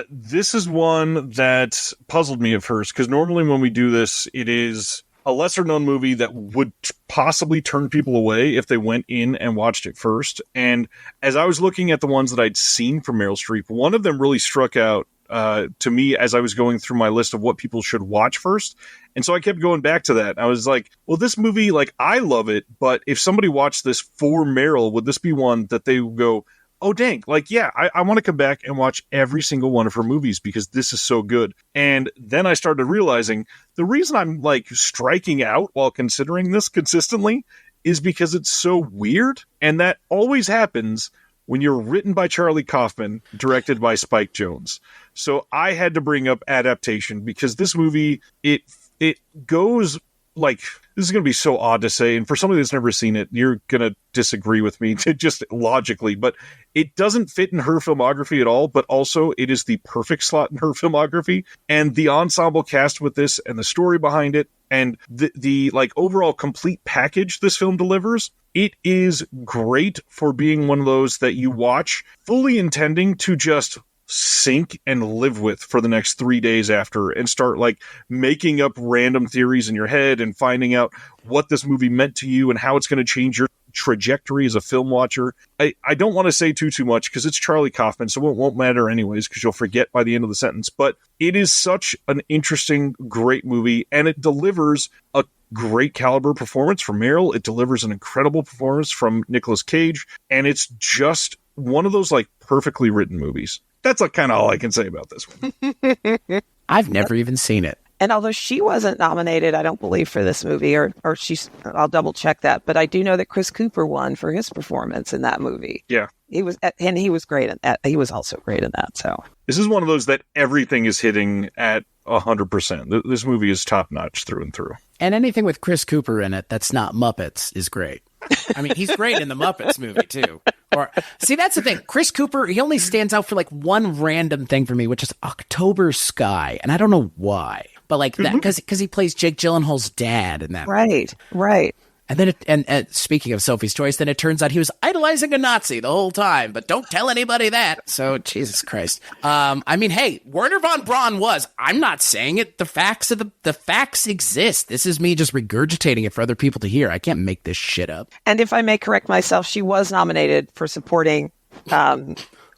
This is one that puzzled me at first, because normally when we do this, it is a lesser-known movie that would possibly turn people away if they went in and watched it first. And as I was looking at the ones that I'd seen from Meryl Streep, one of them really struck out to me as I was going through my list of what people should watch first. And so I kept going back to that. I was like, well, this movie, like, I love it, but if somebody watched this for Meryl, would this be one that they would go, oh, dang, like, yeah, I want to come back and watch every single one of her movies because this is so good. And then I started realizing the reason I'm, like, striking out while considering this consistently is because it's so weird. And that always happens when you're written by Charlie Kaufman, directed by Spike Jonze. So I had to bring up adaptation because this movie, it goes, like, this is going to be so odd to say, and for somebody that's never seen it, you're going to disagree with me just logically, but it doesn't fit in her filmography at all, but also it is the perfect slot in her filmography, and the ensemble cast with this and the story behind it and the like overall complete package this film delivers, it is great for being one of those that you watch fully intending to just sink and live with for the next 3 days after and start like making up random theories in your head and finding out what this movie meant to you and how it's going to change your trajectory as a film watcher. I don't want to say too much because it's Charlie Kaufman, so it won't matter anyways because you'll forget by the end of the sentence, but it is such an interesting, great movie, and it delivers a great caliber performance from Meryl. It delivers an incredible performance from Nicolas Cage, and it's just one of those like perfectly written movies. That's kind of all I can say about this one. I've never even seen it. And although she wasn't nominated, I don't believe, for this movie, or I'll double check that, but I do know that Chris Cooper won for his performance in that movie. Yeah. He was, and he was great in that. He was also great in that. So this is one of those that everything is hitting at 100%. This movie is top notch through and through. And anything with Chris Cooper in it that's not Muppets is great. I mean, he's great in the Muppets movie too. Or see, that's the thing. Chris Cooper, he only stands out for like one random thing for me, which is October Sky, and I don't know why, but like that because he plays Jake Gyllenhaal's dad in that. Right. And then, and speaking of Sophie's Choice, then it turns out he was idolizing a Nazi the whole time, but don't tell anybody that. So, Jesus Christ. I mean, hey, Werner von Braun was. I'm not saying it. The facts exist. This is me just regurgitating it for other people to hear. I can't make this shit up. And if I may correct myself, she was nominated for supporting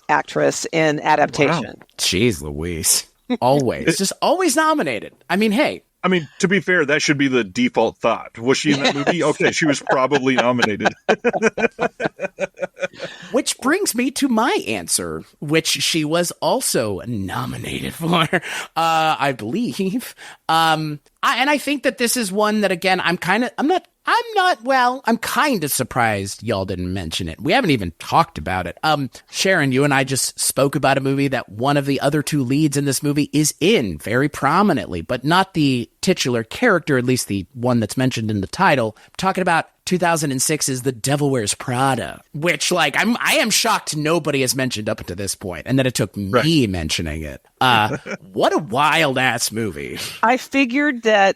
actress in adaptation. Wow. Jeez Louise. Always. Just always nominated. I mean, hey. I mean, to be fair, that should be the default thought. Was she in that movie? Okay, she was probably nominated. Which brings me to my answer, which she was also nominated for, I believe. And I think that this is one that, again, I'm kind of surprised y'all didn't mention it. We haven't even talked about it. Sharon, you and I just spoke about a movie that one of the other two leads in this movie is in very prominently, but not the titular character, at least the one that's mentioned in the title. I'm talking about 2006's The Devil Wears Prada, which, like, I am shocked nobody has mentioned up to this point, and that it took me mentioning it. What a wild-ass movie. I figured that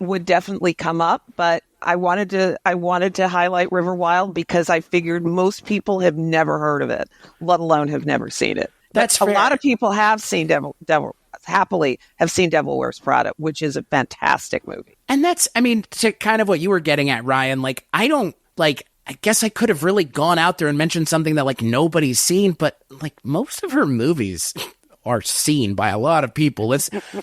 would definitely come up, but I wanted to highlight River Wild because I figured most people have never heard of it, let alone have never seen it. That's a fair. lot of people have seen Devil Wears Prada, which is a fantastic movie. And that's, I mean, to kind of what you were getting at, Ryan, like, I guess I could have really gone out there and mentioned something that, like, nobody's seen, but, like, most of her movies are seen by a lot of people.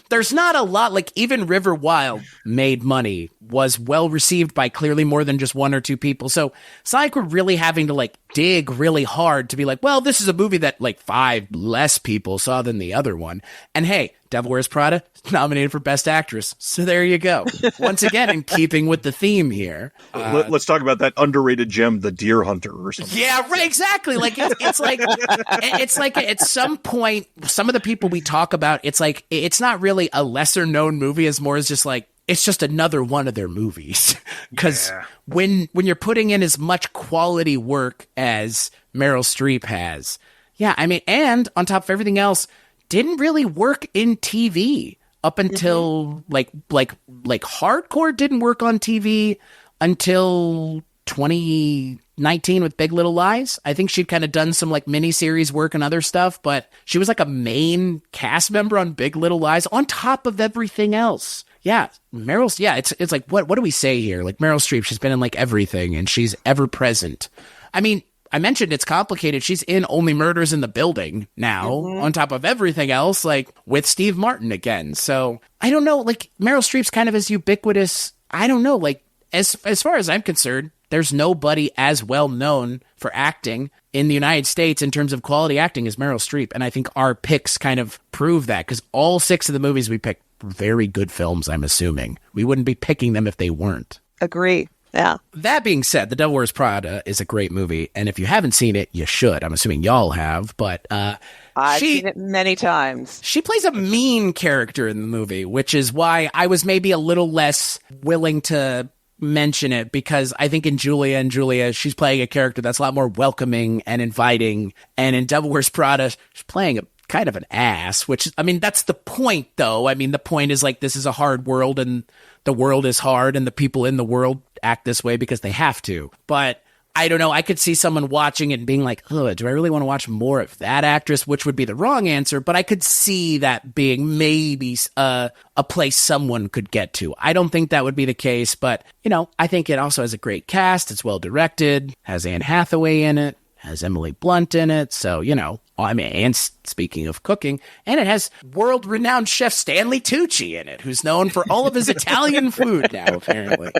There's not a lot, like, even River Wild made money, was well received by clearly more than just one or two people. So it's not like we're really having to, like, dig really hard to be like, well, this is a movie that, like, 5 less people saw than the other one. And hey, Devil Wears Prada, nominated for Best Actress. So there you go. Once again, in keeping with the theme here. Let's talk about that underrated gem, The Deer Hunter, or something. Yeah, right, exactly. Like, it's like at some point, some of the people we talk about, it's like, it's not really a lesser known movie as more as just like, it's just another one of their movies. Because when you're putting in as much quality work as Meryl Streep has, yeah, I mean, and on top of everything else, didn't really work in TV up until like hardcore didn't work on TV until 2019 with Big Little Lies. I think she'd kind of done some like miniseries work and other stuff, but she was like a main cast member on Big Little Lies on top of everything else. Yeah, Meryl's, yeah, it's like, what do we say here? Like, Meryl Streep, she's been in like everything and she's ever present. I mean, I mentioned it's complicated. She's in Only Murders in the Building now, on top of everything else, like with Steve Martin again. So I don't know, like, Meryl Streep's kind of as ubiquitous. I don't know, like, as far as I'm concerned, there's nobody as well known for acting in the United States in terms of quality acting as Meryl Streep. And I think our picks kind of prove that, because all 6 of the movies we picked were very good films, I'm assuming. We wouldn't be picking them if they weren't. Agree. Yeah. That being said, The Devil Wears Prada is a great movie, and if you haven't seen it, you should. I'm assuming y'all have, but I've seen it many times. She plays a mean character in the movie, which is why I was maybe a little less willing to mention it, because I think in Julia, she's playing a character that's a lot more welcoming and inviting, and in Devil Wears Prada, she's playing a kind of an ass, which, I mean, that's the point, though. I mean, the point is, like, this is a hard world, and the world is hard, and the people in the world act this way because they have to. But I don't know. I could see someone watching it and being like, oh, do I really want to watch more of that actress? Which would be the wrong answer. But I could see that being maybe a place someone could get to. I don't think that would be the case. But, you know, I think it also has a great cast. It's well directed, has Anne Hathaway in it, has Emily Blunt in it. So, you know, I mean, and speaking of cooking, and it has world-renowned chef Stanley Tucci in it, who's known for all of his Italian food now, apparently.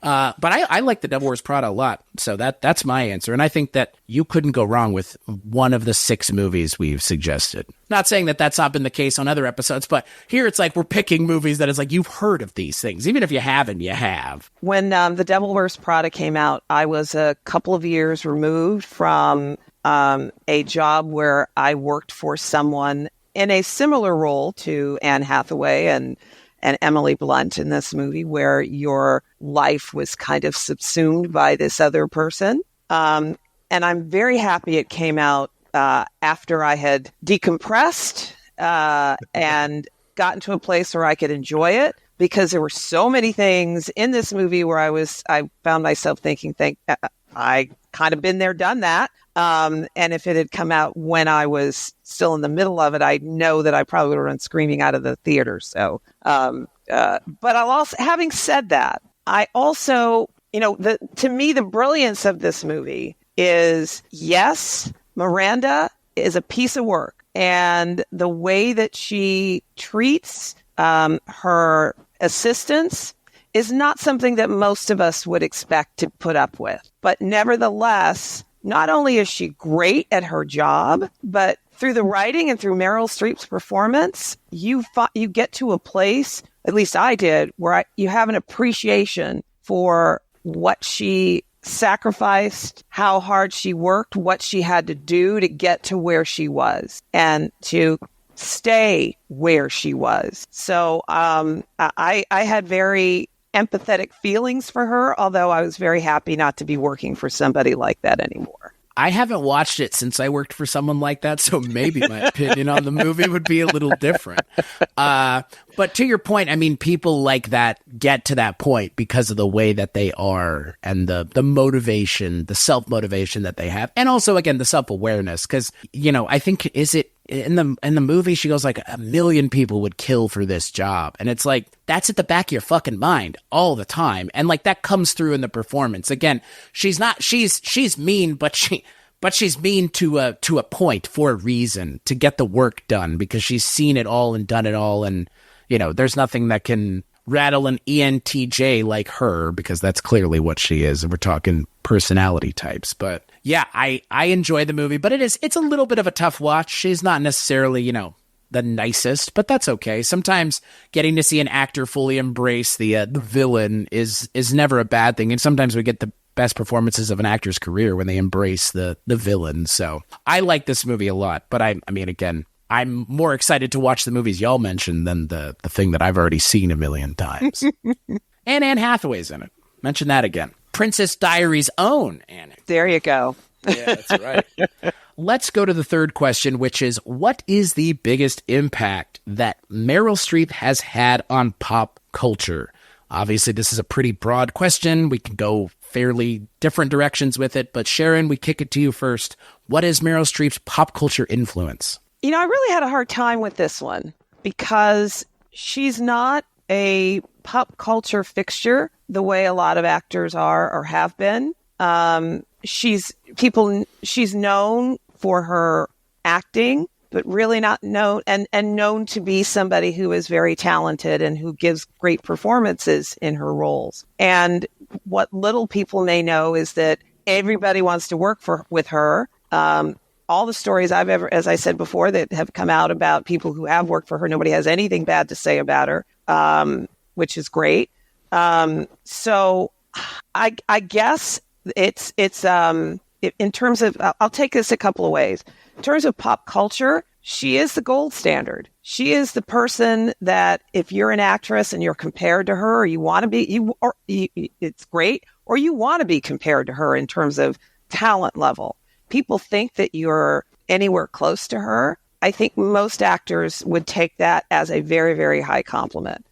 But I like The Devil Wears Prada a lot, so that's my answer. And I think that you couldn't go wrong with one of the 6 movies we've suggested. Not saying that that's not been the case on other episodes, but here it's like we're picking movies that is like, you've heard of these things. Even if you haven't, you have. When The Devil Wears Prada came out, I was a couple of years removed from a job where I worked for someone in a similar role to Anne Hathaway and Emily Blunt in this movie, where your life was kind of subsumed by this other person. And I'm very happy it came out after I had decompressed and gotten to a place where I could enjoy it, because there were so many things in this movie where I found myself thinking, I kind of been there, done that. And if it had come out when I was still in the middle of it, I know that I probably would have run screaming out of the theater. So, but I'll also, having said that, I also, to me, the brilliance of this movie is, yes, Miranda is a piece of work, and the way that she treats her assistants is not something that most of us would expect to put up with. But nevertheless, not only is she great at her job, but through the writing and through Meryl Streep's performance, you get to a place, at least I did, where you have an appreciation for what she sacrificed, how hard she worked, what she had to do to get to where she was and to stay where she was. So I had very empathetic feelings for her, although I was very happy not to be working for somebody like that anymore. I haven't watched it since I worked for someone like that, so maybe my opinion on the movie would be a little different. But to your point, I mean, people like that get to that point because of the way that they are and the motivation, the self-motivation that they have. And also, again, the self-awareness. Because, I think, is it in the movie, she goes like 1 million people would kill for this job. And it's like, that's at the back of your fucking mind all the time. And like that comes through in the performance. Again, she's mean, but she's mean to a point, for a reason, to get the work done, because she's seen it all and done it all. And, there's nothing that can rattle an ENTJ like her, because that's clearly what she is. And we're talking personality types. But yeah, I enjoy the movie, but it's a little bit of a tough watch. She's not necessarily, the nicest, but that's okay. Sometimes getting to see an actor fully embrace the villain is never a bad thing. And sometimes we get the best performances of an actor's career when they embrace the villain. So I like this movie a lot, but I mean, again, I'm more excited to watch the movies y'all mentioned than the thing that I've already seen 1 million times. And Anne Hathaway's in it. Mention that again. Princess Diaries' own Anne. There you go. Yeah, that's right. Let's go to the third question, which is, what is the biggest impact that Meryl Streep has had on pop culture? Obviously, this is a pretty broad question. We can go fairly different directions with it, but Sharon, we kick it to you first. What is Meryl Streep's pop culture influence? I really had a hard time with this one because she's not a pop culture fixture the way a lot of actors are or have been. She's known for her acting, but really not known and known to be somebody who is very talented and who gives great performances in her roles. And what little people may know is that everybody wants to work with her. All the stories I've ever, as I said before, that have come out about people who have worked for her, nobody has anything bad to say about her, which is great. So I guess it's in terms of, I'll take this a couple of ways. In terms of pop culture, she is the gold standard. She is the person that if you're an actress and you're compared to her, or you want to be, it's great, or you want to be compared to her in terms of talent level. People think that you're anywhere close to her. I think most actors would take that as a very, very high compliment.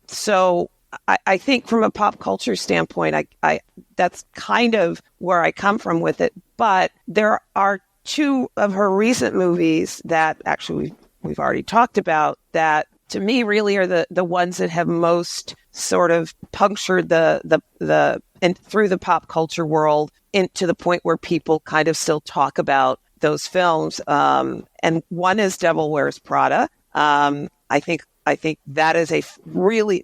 So I think from a pop culture standpoint, I that's kind of where I come from with it. But there are two of her recent movies that actually we've already talked about that to me really are the ones that have most sort of punctured the and through the pop culture world into the point where people kind of still talk about those films. And one is Devil Wears Prada. I think that is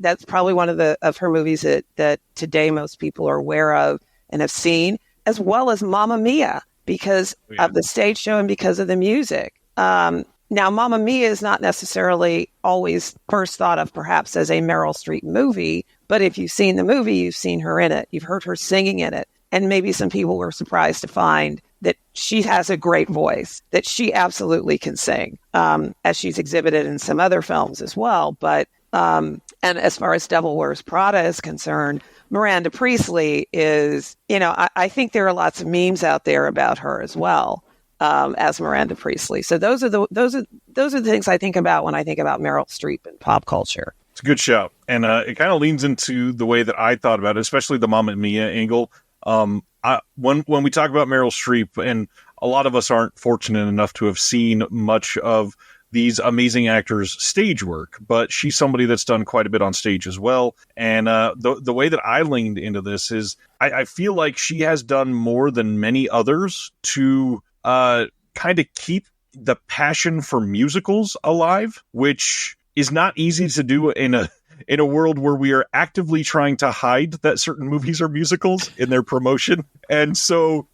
that's probably one of her movies that today most people are aware of and have seen, as well as Mamma Mia, because of the stage show and because of the music. Now, Mamma Mia is not necessarily always first thought of perhaps as a Meryl Streep movie, but if you've seen the movie, you've seen her in it. You've heard her singing in it. And maybe some people were surprised to find that she has a great voice, that she absolutely can sing, as she's exhibited in some other films as well. But and as far as Devil Wears Prada is concerned, Miranda Priestley is, I think there are lots of memes out there about her as well, as Miranda Priestley. So those are the things I think about when I think about Meryl Streep in pop culture. It's a good shout. And it kind of leans into the way that I thought about it, especially the Mamma Mia angle. When we talk about Meryl Streep, and a lot of us aren't fortunate enough to have seen much of these amazing actors' stage work, but she's somebody that's done quite a bit on stage as well. And the way that I leaned into this is I feel like she has done more than many others to kind of keep the passion for musicals alive, which is not easy to do in a world where we are actively trying to hide that certain movies are musicals in their promotion. And so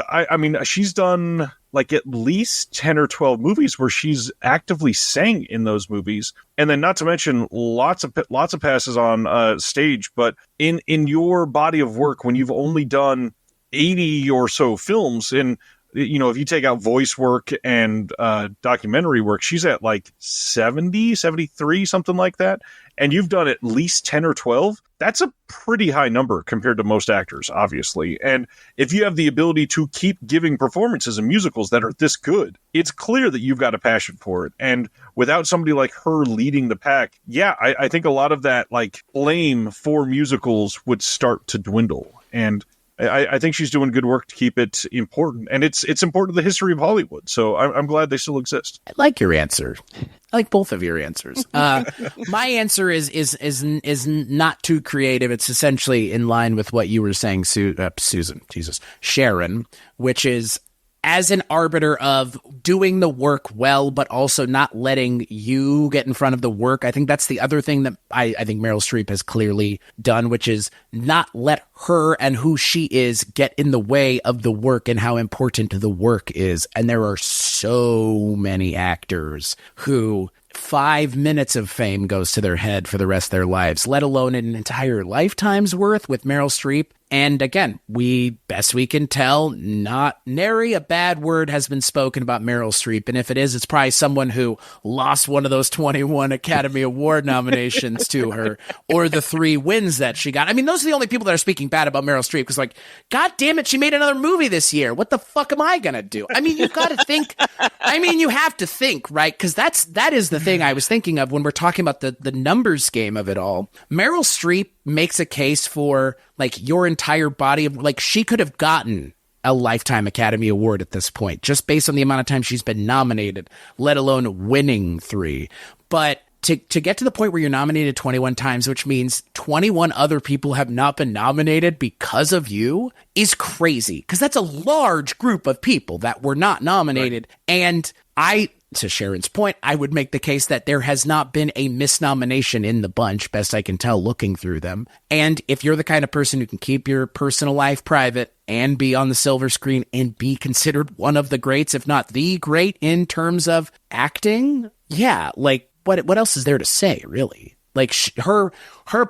I mean, she's done like at least 10 or 12 movies where she's actively sang in those movies. And then not to mention lots of passes on stage. But in your body of work, when you've only done 80 or so films, and if you take out voice work and documentary work, she's at like 70, 73, something like that. And you've done at least 10 or 12. That's a pretty high number compared to most actors, obviously. And if you have the ability to keep giving performances in musicals that are this good, it's clear that you've got a passion for it. And without somebody like her leading the pack, I think a lot of that like blame for musicals would start to dwindle. And I think she's doing good work to keep it important, and it's important to the history of Hollywood. So I'm glad they still exist. I like your answer. I like both of your answers. My answer is not too creative. It's essentially in line with what you were saying, Sharon, which is as an arbiter of doing the work well, but also not letting you get in front of the work. I think that's the other thing that I think Meryl Streep has clearly done, which is not let her and who she is get in the way of the work and how important the work is. And there are so many actors who 5 minutes of fame goes to their head for the rest of their lives, let alone an entire lifetime's worth with Meryl Streep. And again, best we can tell, not nary a bad word has been spoken about Meryl Streep. And if it is, it's probably someone who lost one of those 21 Academy Award nominations to her, or the 3 wins that she got. I mean, those are the only people that are speaking bad about Meryl Streep, because like, God damn it, she made another movie this year. What the fuck am I going to do? I mean, you've got to think. I mean, you have to think, right? Because that is the thing I was thinking of when we're talking about the numbers game of it all. Meryl Streep makes a case for like your entire body of like, she could have gotten a Lifetime Academy Award at this point, just based on the amount of time she's been nominated, let alone winning 3. But to get to the point where you're nominated 21 times, which means 21 other people have not been nominated because of you, is crazy. Because that's a large group of people that were not nominated. Right. And to Sharon's point, I would make the case that there has not been a misnomination in the bunch, best I can tell looking through them. And if you're the kind of person who can keep your personal life private and be on the silver screen and be considered one of the greats, if not the great in terms of acting, like what else is there to say, really? Like her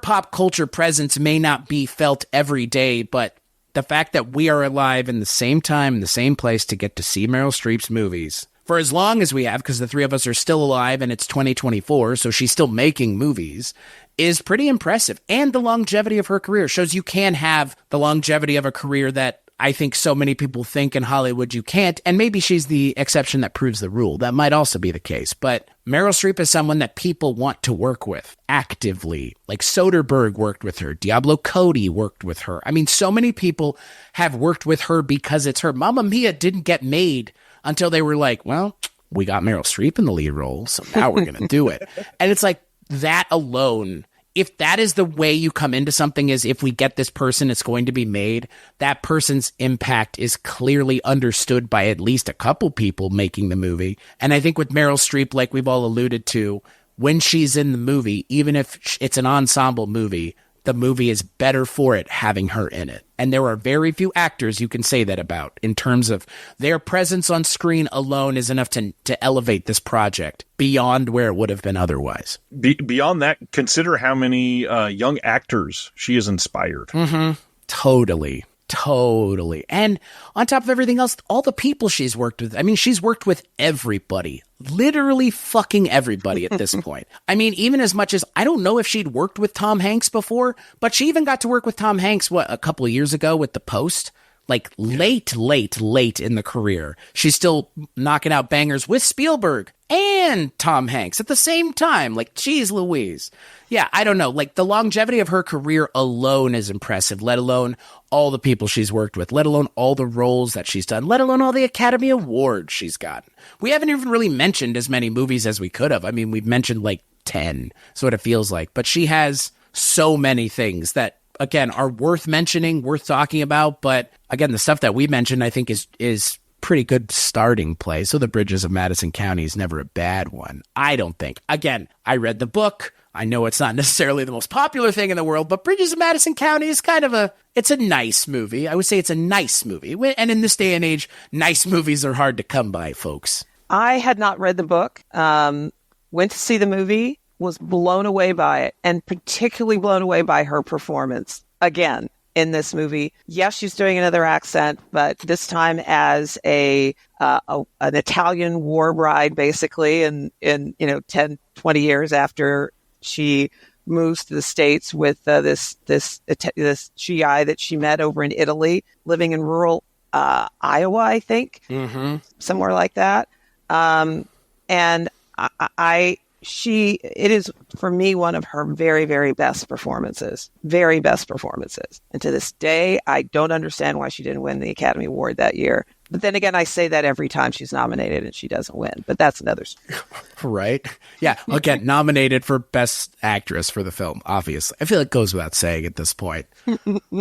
pop culture presence may not be felt every day, but the fact that we are alive in the same time, in the same place to get to see Meryl Streep's movies for as long as we have, because the 3 of us are still alive and it's 2024, so she's still making movies, is pretty impressive. And the longevity of her career shows you can have the longevity of a career that I think so many people think in Hollywood you can't, and maybe she's the exception that proves the rule. That might also be the case. But Meryl Streep is someone that people want to work with actively. Like Soderbergh worked with her. Diablo Cody worked with her. I mean, so many people have worked with her because it's her. Mamma Mia didn't get made until they were like, well, we got Meryl Streep in the lead role, so now we're going to do it. And it's like that alone, if that is the way you come into something, is if we get this person, it's going to be made, that person's impact is clearly understood by at least a couple people making the movie. And I think with Meryl Streep, like we've all alluded to, when she's in the movie, even if it's an ensemble movie, the movie is better for it having her in it. And there are very few actors you can say that about in terms of their presence on screen alone is enough to elevate this project beyond where it would have been otherwise. Beyond that, consider how many young actors she has inspired. Mm-hmm. Totally. Totally. And on top of everything else, all the people she's worked with. I mean, she's worked with everybody. Literally fucking everybody at this point. I mean, even as much as I don't know if she'd worked with Tom Hanks before, but she even got to work with Tom Hanks, a couple of years ago with The Post? Like late in the career. She's still knocking out bangers with Spielberg and Tom Hanks at the same time. Like, geez Louise. Yeah, I don't know. Like, the longevity of her career alone is impressive, let alone all the people she's worked with, let alone all the roles that she's done, let alone all the Academy Awards she's gotten. We haven't even really mentioned as many movies as we could have. I mean, we've mentioned like 10, is what it feels like. But she has so many things that, again, are worth mentioning, worth talking about. But again, the stuff that we mentioned, I think is pretty good starting place. So The Bridges of Madison County is never a bad one, I don't think. Again, I read the book. I know it's not necessarily the most popular thing in the world, but Bridges of Madison County is kind of it's a nice movie. I would say it's a nice movie. And in this day and age, nice movies are hard to come by, folks. I had not read the book, went to see the movie, was blown away by it, and particularly blown away by her performance again in this movie. Yes, she's doing another accent, but this time as an Italian war bride, basically, in 10, 20 years after she moves to the States with this GI that she met over in Italy, living in rural Iowa, I think, somewhere like that. And it is, for me, one of her very, very best performances. Very best performances. And to this day, I don't understand why she didn't win the Academy Award that year. But then again, I say that every time she's nominated and she doesn't win. But that's another story. Right? Yeah. Again, nominated for Best Actress for the film, obviously. I feel it goes without saying at this point.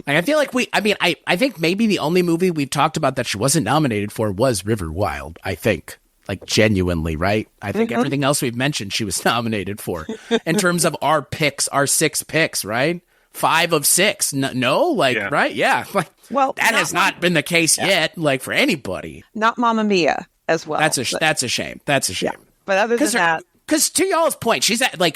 I feel like I think maybe the only movie we've talked about that she wasn't nominated for was River Wild, I think. Like, genuinely, right? I think everything else we've mentioned she was nominated for. In terms of our picks, our 6 picks, right? 5 of 6. Right? Yeah. Like, well, that has not been the case yet, like, for anybody. Not Mamma Mia as well. That's a shame. That's a shame. Yeah. But other than that... Because to y'all's point,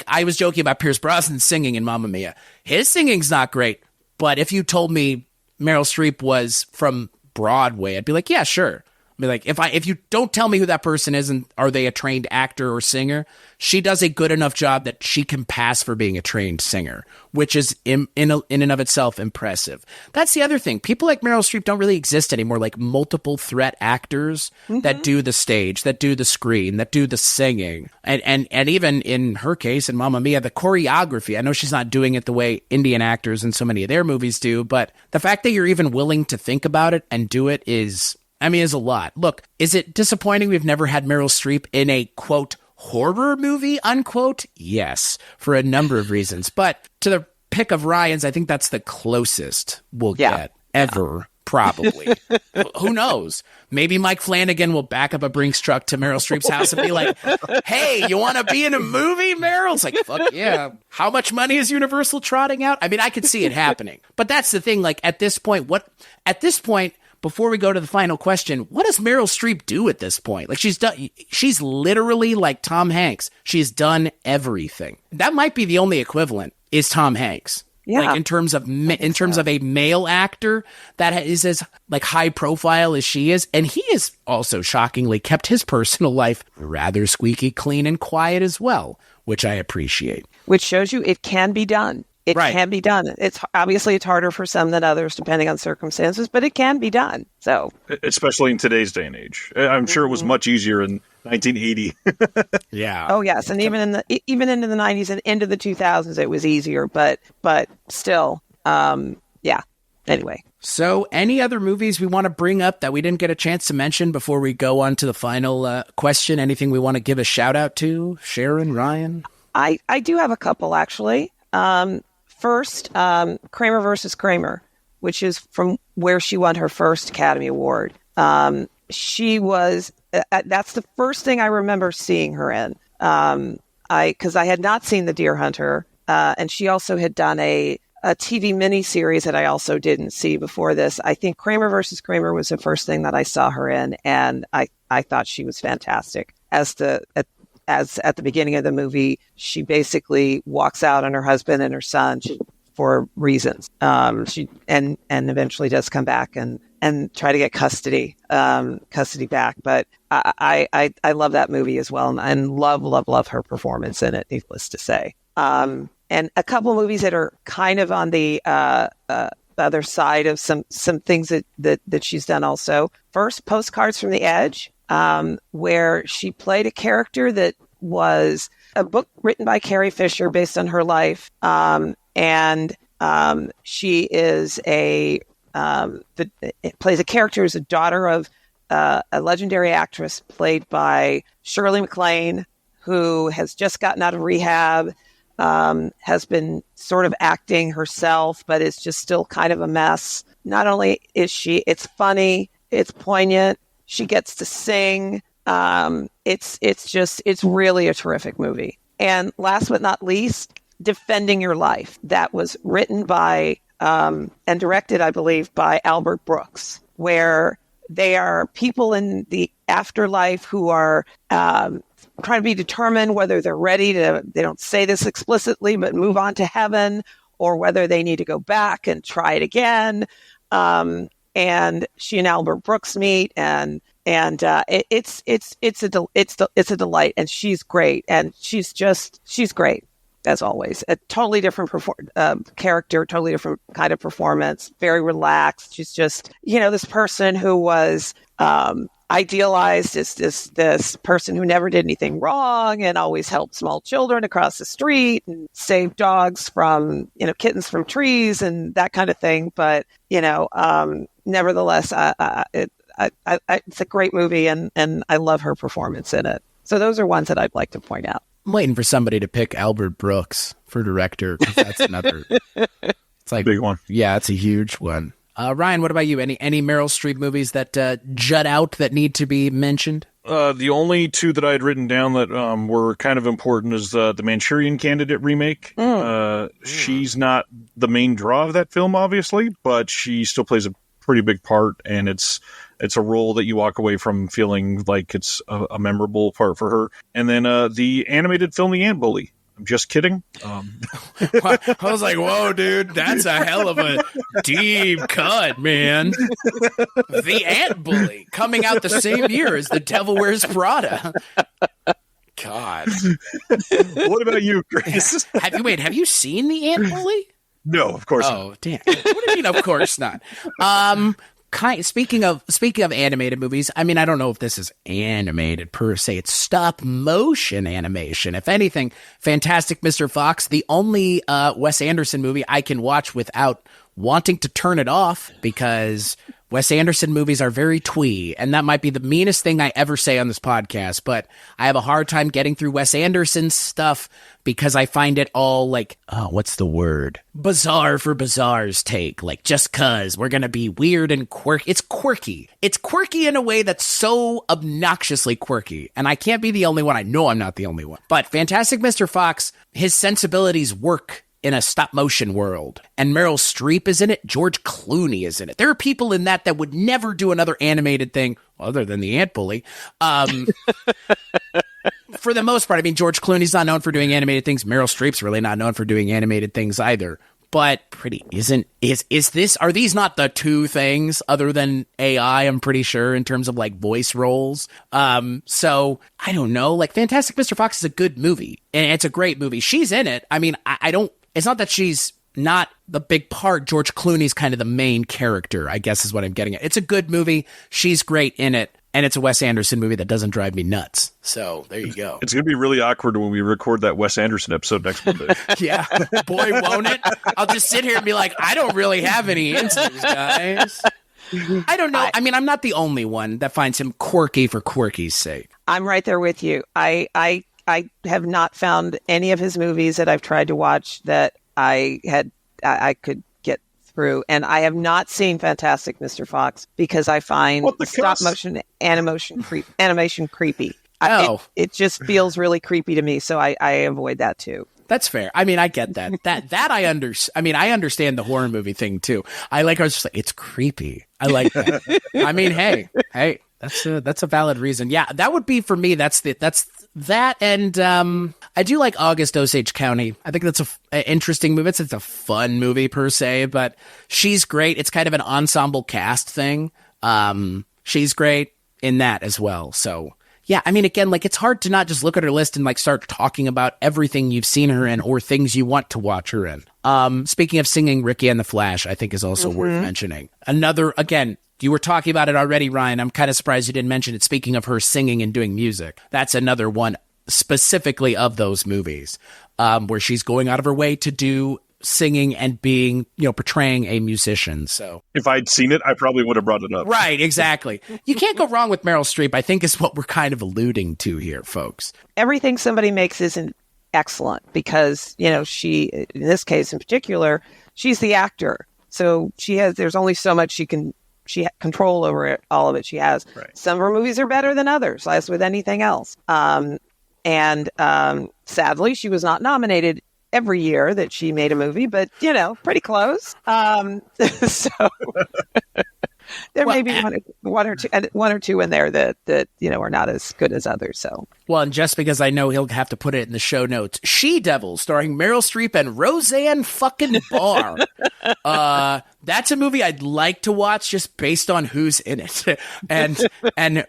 I was joking about Pierce Brosnan singing in Mamma Mia. His singing's not great, but if you told me Meryl Streep was from Broadway, I'd be like, yeah, sure. Be like, if you don't tell me who that person is and are they a trained actor or singer, she does a good enough job that she can pass for being a trained singer, which is in and of itself impressive. That's the other thing. People like Meryl Streep don't really exist anymore, like multiple threat actors that do the stage, that do the screen, that do the singing. And even in her case, in Mamma Mia, the choreography. I know she's not doing it the way Indian actors in so many of their movies do, but the fact that you're even willing to think about it and do it is a lot. Look, is it disappointing we've never had Meryl Streep in a, quote, horror movie, unquote? Yes, for a number of reasons. But to the pick of Ryan's, I think that's the closest we'll get ever, probably. Who knows? Maybe Mike Flanagan will back up a Brinks truck to Meryl Streep's house and be like, hey, you want to be in a movie, Meryl? It's like, fuck yeah. How much money is Universal trotting out? I mean, I could see it happening. But that's the thing. Like, at this point, before we go to the final question, what does Meryl Streep do at this point? Like, she's literally like Tom Hanks. She's done everything. That might be the only equivalent is Tom Hanks. Yeah. Like, in terms of a male actor that is as like high profile as she is. And he has also shockingly kept his personal life rather squeaky clean and quiet as well, which I appreciate. Which shows you it can be done. It can be done. It's harder for some than others, depending on circumstances, but it can be done. So, especially in today's day and age, I'm sure it was much easier in 1980. Yeah. Oh yes, and even into the 90s and into the 2000s, it was easier. But still, yeah. Anyway. So, any other movies we want to bring up that we didn't get a chance to mention before we go on to the final question? Anything we want to give a shout out to, Sharon, Ryan? I do have a couple actually. First, Kramer versus Kramer, which is from where she won her first Academy Award. She was, that's the first thing I remember seeing her in. Because I had not seen The Deer Hunter, and she also had done a TV miniseries that I also didn't see before this. I think Kramer versus Kramer was the first thing that I saw her in, and I thought she was fantastic. As at the beginning of the movie, she basically walks out on her husband and her son. She's for reasons. She and eventually does come back and try to get custody back. But I love that movie as well, and love her performance in it, needless to say. And a couple of movies that are kind of on the other side of some things that she's done also. First, Postcards from the Edge, where she played a character that was a book written by Carrie Fisher based on her life. She is plays a character as a daughter of a legendary actress played by Shirley MacLaine, who has just gotten out of rehab, has been sort of acting herself, but is just still kind of a mess. Not only is it's funny, it's poignant. She gets to sing. It's really a terrific movie. And last but not least, Defending Your Life. That was written by and directed, I believe, by Albert Brooks, where they are people in the afterlife who are trying to be determined whether they're ready to, they don't say this explicitly, but move on to heaven, or whether they need to go back and try it again. And she and Albert Brooks meet, and it's a delight, and she's great, and she's great as always. A totally different character, totally different kind of performance, very relaxed. She's just, this person who was idealized as this person who never did anything wrong and always helped small children across the street and saved dogs from, kittens from trees and that kind of thing. But, nevertheless, it's a great movie, and I love her performance in it. So those are ones that I'd like to point out. I'm waiting for somebody to pick Albert Brooks for director, 'cause that's another. It's like big one. Yeah, it's a huge one. Ryan, what about you? Any Meryl Streep movies that jut out that need to be mentioned? The only two that I had written down that were kind of important is the Manchurian Candidate remake. She's not the main draw of that film, obviously, but she still plays a pretty big part, and it's a role that you walk away from feeling like it's a memorable part for her. And then the animated film The Ant Bully. I'm just kidding. I was like, whoa, dude, that's a hell of a deep cut, man. The Ant Bully, coming out the same year as The Devil Wears Prada. God. What about you, Chris? Have you seen The Ant Bully? No, of course not. Oh, damn. What do you mean, of course not? Speaking of animated movies, I mean, I don't know if this is animated per se. It's stop motion animation. If anything, Fantastic Mr. Fox, the only Wes Anderson movie I can watch without wanting to turn it off, because Wes Anderson movies are very twee, and that might be the meanest thing I ever say on this podcast, but I have a hard time getting through Wes Anderson stuff because I find it all like, what's the word? Bizarre for bizarre's take. Like, just cause we're gonna be weird and quirky. It's quirky. It's quirky in a way that's so obnoxiously quirky, and I can't be the only one. I know I'm not the only one. But Fantastic Mr. Fox, his sensibilities work in a stop motion world, and Meryl Streep is in it. George Clooney is in it. There are people in that would never do another animated thing other than The Ant Bully. For the most part, I mean, George Clooney's not known for doing animated things. Meryl Streep's really not known for doing animated things either. But are these not the two things other than AI, I'm pretty sure, in terms of like voice roles? So I don't know, like Fantastic Mr. Fox is a good movie, and it's a great movie. She's in it. I mean, it's not that she's not the big part. George Clooney's kind of the main character, I guess is what I'm getting at. It's a good movie. She's great in it. And it's a Wes Anderson movie that doesn't drive me nuts. So there you go. It's going to be really awkward when we record that Wes Anderson episode next Monday. Yeah. Boy, won't it? I'll just sit here and be like, I don't really have any answers, guys. I don't know. I mean, I'm not the only one that finds him quirky for quirky's sake. I'm right there with you. I have not found any of his movies that I've tried to watch that I could get through, and I have not seen Fantastic Mr. Fox because I find stop motion animation creepy. It just feels really creepy to me, so I avoid that too. That's fair. I mean, I get that. I understand the horror movie thing too. I was just like, it's creepy. I like that. I mean, hey, that's a valid reason. Yeah, that would be for me. That's That and I do like August Osage County. I think that's an interesting movie. It's a fun movie per se, but she's great. It's kind of an ensemble cast thing. She's great in that as well. So yeah, I mean, again, like it's hard to not just look at her list and like start talking about everything you've seen her in or things you want to watch her in. Speaking of singing, Ricky and the Flash, I think is also worth mentioning. Another, again, you were talking about it already, Ryan. I'm kind of surprised you didn't mention it. Speaking of her singing and doing music, that's another one specifically of those movies where she's going out of her way to do singing and being, portraying a musician. So if I'd seen it, I probably would have brought it up. Right, exactly. You can't go wrong with Meryl Streep, I think is what we're kind of alluding to here, folks. Everything somebody makes isn't excellent because, she, in this case in particular, she's the actor. So there's only so much she control over it, all of it she has. Right. Some of her movies are better than others, as with anything else. And sadly, she was not nominated every year that she made a movie, but, pretty close. So there may be one or two in there that are not as good as others. So well, and just because I know he'll have to put it in the show notes, She Devil, starring Meryl Streep and Roseanne fucking Barr. That's a movie I'd like to watch just based on who's in it. and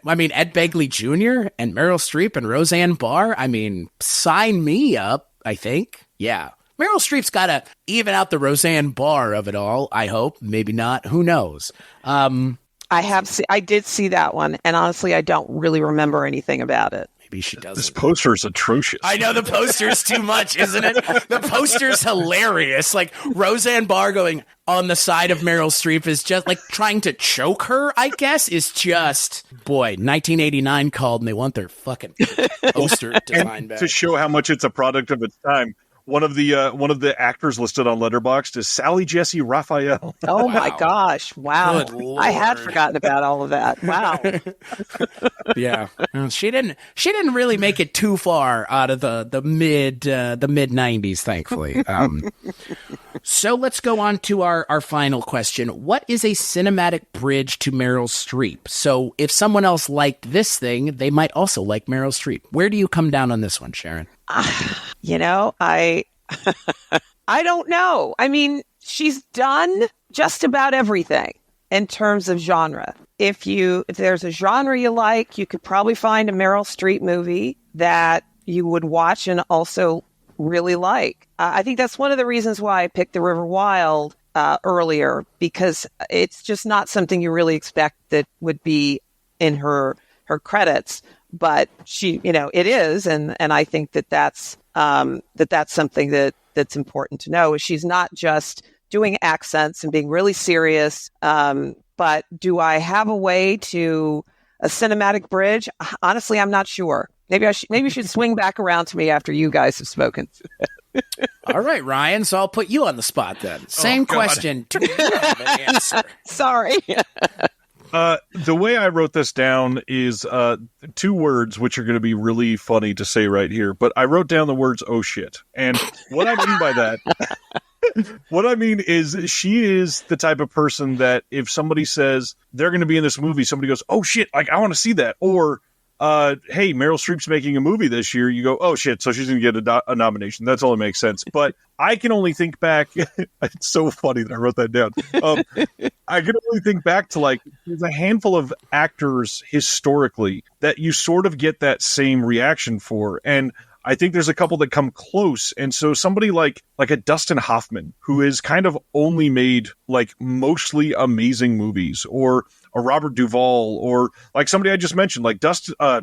I mean, Ed Begley Jr. and Meryl Streep and Roseanne Barr. I mean, sign me up, I think. Yeah. Meryl Streep's got to even out the Roseanne Barr of it all, I hope. Maybe not. Who knows? I did see that one, and honestly, I don't really remember anything about it. Maybe she doesn't. This poster is atrocious. I know the poster's too much, isn't it? The poster's hilarious. Like Roseanne Barr going on the side of Meryl Streep is just like trying to choke her, I guess, is just, boy, 1989 called and they want their fucking poster designed back. To show how much it's a product of its time. One of the actors listed on Letterboxd is Sally Jesse Raphael. Oh Wow. my gosh! Wow, Good Lord. I had forgotten about all of that. Wow. Yeah, she didn't really make it too far out of the mid 90s, thankfully. So let's go on to our final question. What is a cinematic bridge to Meryl Streep? So if someone else liked this thing, they might also like Meryl Streep. Where do you come down on this one, Sharon? I don't know. I mean, she's done just about everything in terms of genre. If there's a genre you like, you could probably find a Meryl Streep movie that you would watch and also really like. I think that's one of the reasons why I picked The River Wild earlier, because it's just not something you really expect that would be in her credits. But she, it is, and I think that's something that's important to know. Is she's not just doing accents and being really serious. But do I have a way to a cinematic bridge? Honestly, I'm not sure. Maybe you should swing back around to me after you guys have spoken. All right, Ryan. So I'll put you on the spot then. Same question. Do you have an answer? Sorry. The way I wrote this down is two words, which are going to be really funny to say right here. But I wrote down the words, oh shit. And what I mean by that, what I mean is she is the type of person that if somebody says they're going to be in this movie, somebody goes, oh shit, like I want to see that. Or, hey, Meryl Streep's making a movie this year. You go, oh shit, so she's going to get a nomination. That's all that makes sense. But I can only think back. It's so funny that I wrote that down. I can only think back to like there's a handful of actors historically that you sort of get that same reaction for, and I think there's a couple that come close. And so somebody like a Dustin Hoffman, who has kind of only made like mostly amazing movies, or a Robert Duvall, or like somebody I just mentioned, like Dustin, I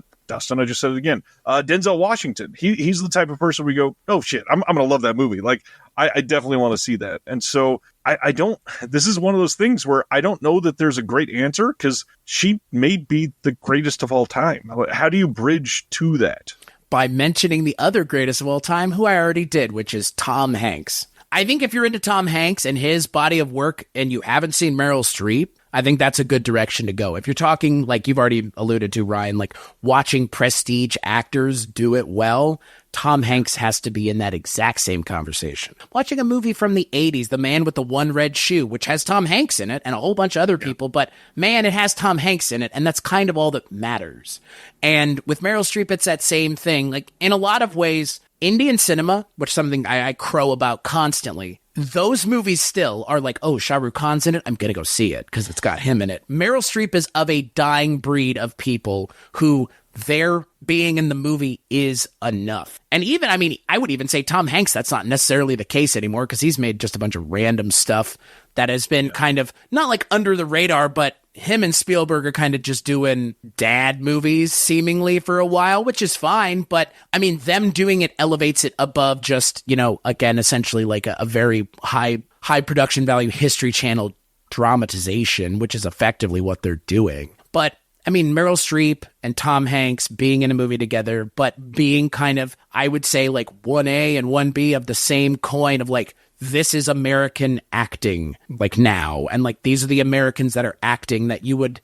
just said it again, Denzel Washington. He's the type of person we go, oh shit, I'm going to love that movie. Like, I definitely want to see that. And so I don't, this is one of those things where I don't know that there's a great answer, because she may be the greatest of all time. How do you bridge to that? By mentioning the other greatest of all time, who I already did, which is Tom Hanks. I think if you're into Tom Hanks and his body of work and you haven't seen Meryl Streep, I think that's a good direction to go. If you're talking, like you've already alluded to, Ryan, like watching prestige actors do it well, Tom Hanks has to be in that exact same conversation. Watching a movie from the 80s, The Man with the One Red Shoe, which has Tom Hanks in it and a whole bunch of other people, but man, it has Tom Hanks in it, and that's kind of all that matters. And with Meryl Streep, it's that same thing. Like, in a lot of ways, Indian cinema, which is something I crow about constantly, those movies still are like, oh, Shah Rukh Khan's in it, I'm going to go see it because it's got him in it. Meryl Streep is of a dying breed of people who their being in the movie is enough. And even, I mean, I would even say Tom Hanks, that's not necessarily the case anymore because he's made just a bunch of random stuff that has been kind of, not like under the radar, but him and Spielberg are kind of just doing dad movies seemingly for a while, which is fine. But I mean, them doing it elevates it above just, you know, again, essentially like a very high production value History Channel dramatization, which is effectively what they're doing. But I mean, Meryl Streep and Tom Hanks being in a movie together, but being kind of, I would say, like 1A and 1B of the same coin of like, this is American acting, like now. And like, these are the Americans that are acting that you would,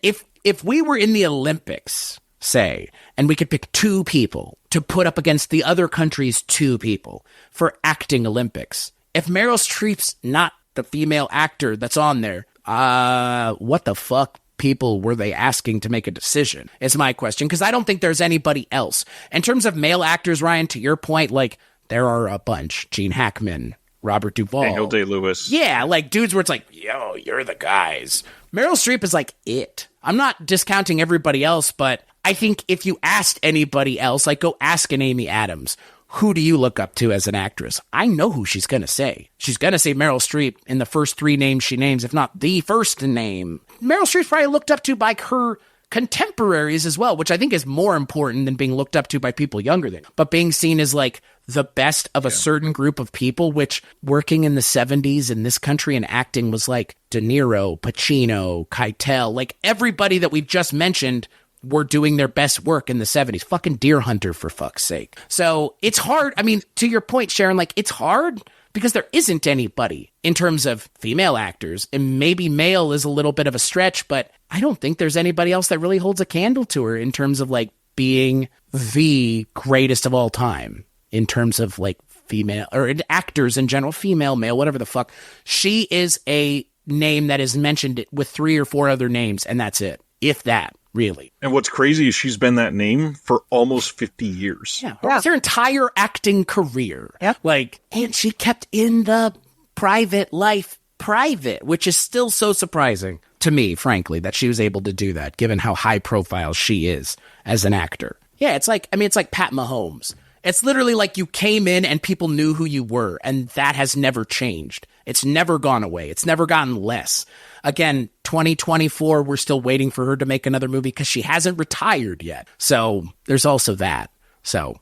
if we were in the Olympics, say, and we could pick two people to put up against the other country's two people for acting Olympics. If Meryl Streep's not the female actor that's on there, what the fuck people were they asking to make a decision is my question, because I don't think there's anybody else. In terms of male actors, Ryan, to your point, like there are a bunch. Gene Hackman, Robert Duvall. Daniel Day-Lewis. Yeah, like dudes where it's like, yo, you're the guys. Meryl Streep is like it. I'm not discounting everybody else, but I think if you asked anybody else, like go ask an Amy Adams, who do you look up to as an actress? I know who she's going to say. She's going to say Meryl Streep in the first three names she names, if not the first name. Meryl Streep's probably looked up to by her contemporaries as well, which I think is more important than being looked up to by people younger than, but being seen as like the best of a certain group of people, which working in the 70s in this country and acting was like De Niro, Pacino, Keitel, like everybody that we've just mentioned were doing their best work in the 70s. Fucking Deer Hunter, for fuck's sake. So it's hard. I mean, to your point, Sharon, like it's hard because there isn't anybody in terms of female actors, and maybe male is a little bit of a stretch, but I don't think there's anybody else that really holds a candle to her in terms of like being the greatest of all time in terms of like female or actors in general, female, male, whatever the fuck. She is a name that is mentioned with 3 or 4 other names, and that's it. If that. Really. And what's crazy is she's been that name for almost 50 years. Yeah. Her entire acting career. Yep. Like, and she kept in the private life private, which is still so surprising to me, frankly, that she was able to do that, given how high profile she is as an actor. Yeah, it's like, I mean, it's like Pat Mahomes. It's literally like you came in and people knew who you were, and that has never changed. It's never gone away. It's never gotten less. Again, 2024, we're still waiting for her to make another movie because she hasn't retired yet. So there's also that. So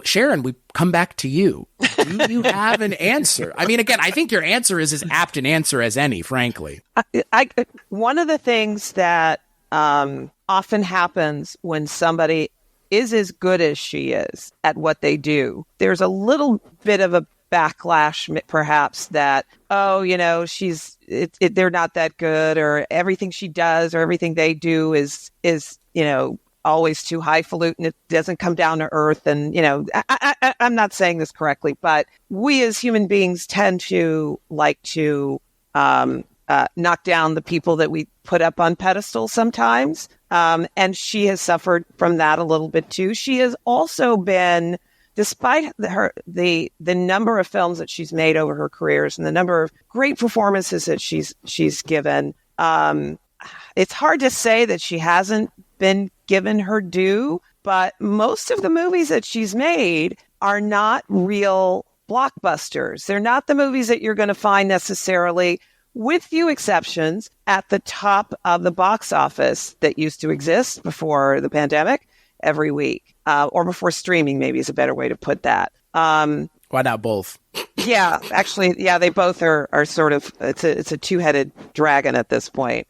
Sharon, we come back to you. Do you have an answer? I mean, again, I think your answer is as apt an answer as any, frankly. One of the things that often happens when somebody is as good as she is at what they do, there's a little bit of a backlash, perhaps, that, oh, you know, they're not that good, or everything she does or everything they do is, you know, always too highfalutin. It doesn't come down to earth. And, you know, I'm not saying this correctly, but we as human beings tend to like to knock down the people that we put up on pedestals sometimes. And she has suffered from that a little bit too. She has also been, despite the number of films that she's made over her careers and the number of great performances that she's given, it's hard to say that she hasn't been given her due, but most of the movies that she's made are not real blockbusters. They're not the movies that you're going to find necessarily, with few exceptions, at the top of the box office that used to exist before the pandemic every week, or before streaming, maybe is a better way to put that. Why not both? Yeah, actually, yeah, they both are sort of, it's a two-headed dragon at this point,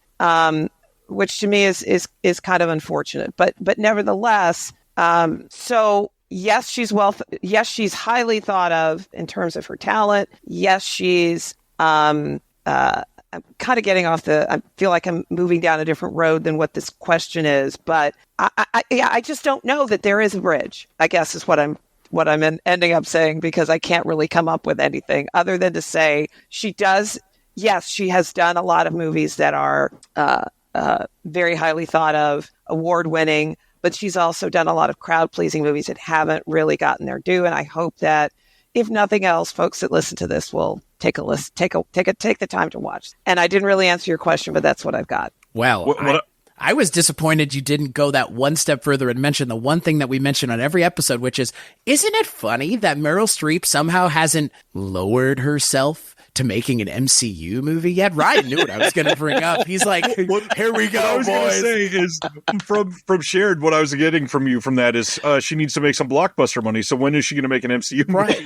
which to me is kind of unfortunate. But nevertheless, so yes, she's highly thought of in terms of her talent. Yes, she's kind of getting off I feel like I'm moving down a different road than what this question is, but I just don't know that there is a bridge, I guess is what I'm ending up saying, because I can't really come up with anything other than to say she does. Yes, she has done a lot of movies that are very highly thought of, award-winning, but she's also done a lot of crowd-pleasing movies that haven't really gotten their due. And I hope that, if nothing else, folks that listen to this will take the time to watch. And I didn't really answer your question, but that's what I've got. Well, I was disappointed you didn't go that one step further and mention the one thing that we mention on every episode, which is, isn't it funny that Meryl Streep somehow hasn't lowered herself to making an MCU movie yet? Ryan knew what I was going to bring up. He's like, here we go, boys. What I was going to say is, from Sharon, what I was getting from you from that is she needs to make some blockbuster money. So when is she going to make an MCU movie? Right.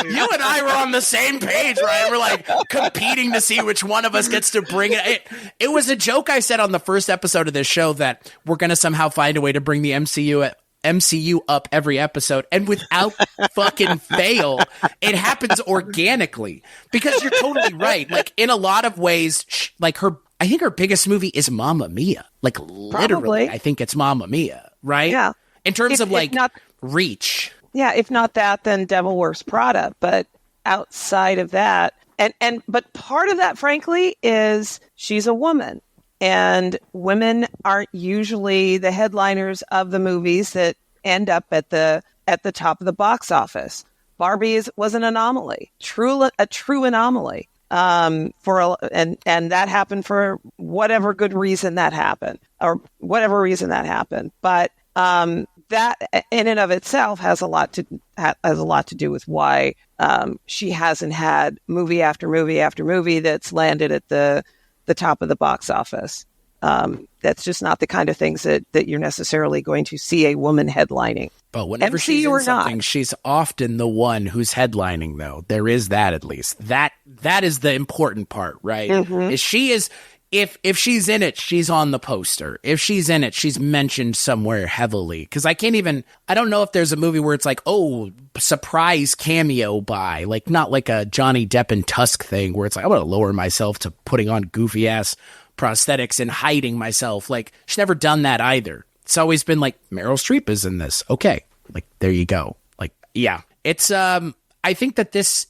You and I were on the same page, Ryan. We're like competing to see which one of us gets to bring it. It was a joke I said on the first episode of this show that we're going to somehow find a way to bring the MCU up every episode, and without fucking fail, it happens organically, because you're totally right. Like, in a lot of ways, I think her biggest movie is Mamma Mia. Like, literally, Probably. I think it's Mamma Mia, right? Yeah. In terms of not, reach. Yeah, if not that, then Devil Wears Prada. But outside of that, but part of that, frankly, is she's a woman. And women aren't usually the headliners of the movies that end up at the top of the box office. Barbie was an anomaly, a true anomaly. And that happened for whatever good reason that happened, or whatever reason that happened. But that in and of itself has a lot to do with why she hasn't had movie after movie after movie that's landed at the top of the box office. That's just not the kind of things that you're necessarily going to see a woman headlining. But whenever MCU she's in or something, not. she's often the one who's headlining, though. There is that, at least. That is the important part, right? Mm-hmm. If she's in it, she's on the poster. If she's in it, she's mentioned somewhere heavily. Because I don't know if there's a movie where it's like, oh, surprise cameo by, like, not like a Johnny Depp and Tusk thing where it's like, I'm going to lower myself to putting on goofy ass prosthetics and hiding myself. Like, she's never done that either. It's always been like, Meryl Streep is in this. Okay. Like, there you go. Like, yeah. It's, I think that this,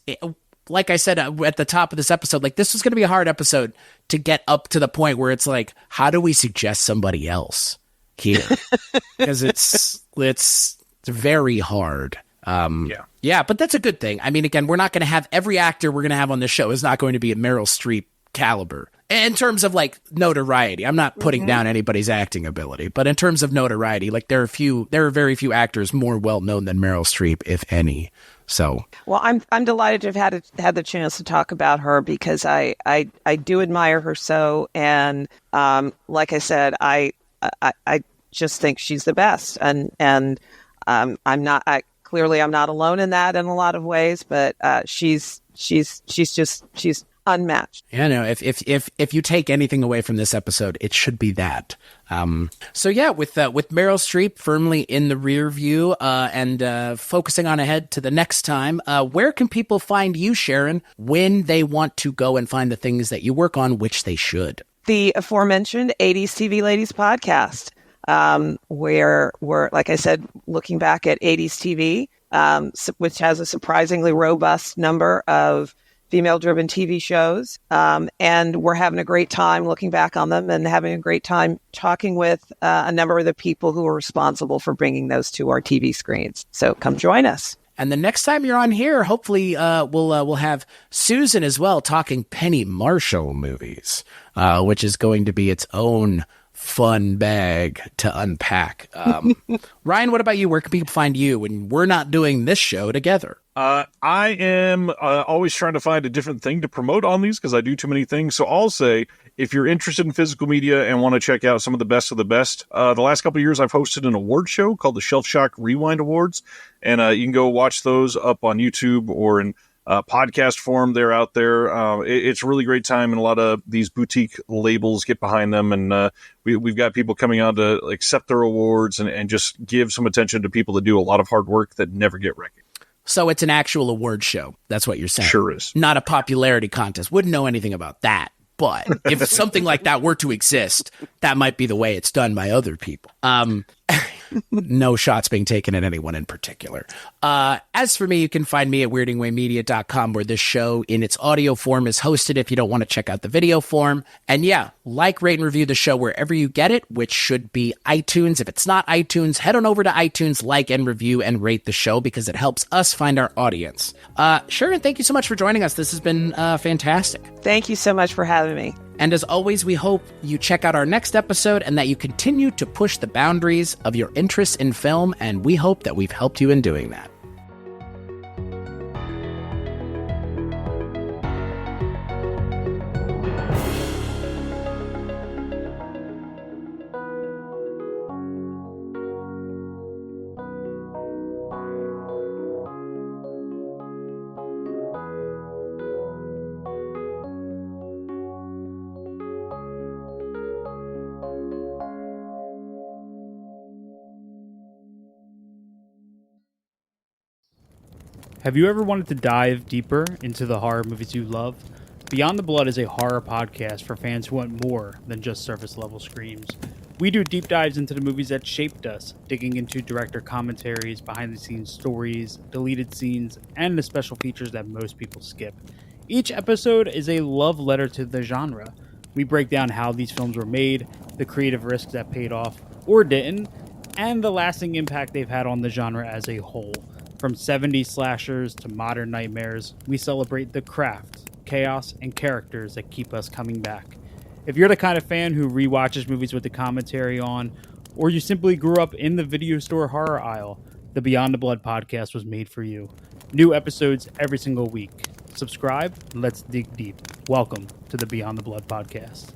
like I said at the top of this episode, like, this was going to be a hard episode to get up to the point where it's like, how do we suggest somebody else here? Because it's very hard. Yeah, but that's a good thing. I mean, again, we're not going to have every actor we're going to have on this show is not going to be a Meryl Streep caliber. In terms of, like, notoriety, I'm not putting down anybody's acting ability, but in terms of notoriety, like, there are very few actors more well known than Meryl Streep, if any. So, well, I'm delighted to have had the chance to talk about her, because I do admire her so, and like I said, I just think she's the best, and I'm not alone in that in a lot of ways, but she's unmatched. Yeah, no, if you take anything away from this episode, it should be that. So yeah, with Meryl Streep firmly in the rear view, and focusing on ahead to the next time, where can people find you, Sharon, when they want to go and find the things that you work on, which they should? The aforementioned 80s TV Ladies podcast, where we're, like I said, looking back at 80s TV, which has a surprisingly robust number of female-driven TV shows, and we're having a great time looking back on them and having a great time talking with a number of the people who are responsible for bringing those to our TV screens. So come join us. And the next time you're on here, hopefully we'll have Susan as well talking Penny Marshall movies, which is going to be its own fun bag to unpack. Ryan, what about you? Where can people find you when we're not doing this show together? I am always trying to find a different thing to promote on these because I do too many things. So I'll say, if you're interested in physical media and want to check out some of the best, the last couple of years I've hosted an award show called the Shelf Shock Rewind Awards. And you can go watch those up on YouTube or in podcast form. They're out there. It's a really great time, and a lot of these boutique labels get behind them. And we've got people coming on to accept their awards and just give some attention to people that do a lot of hard work that never get recognized. So it's an actual award show. That's what you're saying. Sure is. Not a popularity contest. Wouldn't know anything about that. But if something like that were to exist, that might be the way it's done by other people. No shots being taken at anyone in particular. As for me, you can find me at weirdingwaymedia.com, where this show in its audio form is hosted if you don't want to check out the video form. And yeah, like, rate, and review the show wherever you get it, which should be iTunes. If it's not iTunes, head on over to iTunes, like and review and rate the show, because it helps us find our audience. Sharon, thank you so much for joining us. This has been fantastic. Thank you so much for having me. And as always, we hope you check out our next episode and that you continue to push the boundaries of your interests in film, and we hope that we've helped you in doing that. Have you ever wanted to dive deeper into the horror movies you love? Beyond the Blood is a horror podcast for fans who want more than just surface-level screams. We do deep dives into the movies that shaped us, digging into director commentaries, behind-the-scenes stories, deleted scenes, and the special features that most people skip. Each episode is a love letter to the genre. We break down how these films were made, the creative risks that paid off or didn't, and the lasting impact they've had on the genre as a whole. From 70s slashers to modern nightmares, we celebrate the craft, chaos, and characters that keep us coming back. If you're the kind of fan who rewatches movies with the commentary on, or you simply grew up in the video store horror aisle, the Beyond the Blood podcast was made for you. New episodes every single week. Subscribe, and let's dig deep. Welcome to the Beyond the Blood podcast.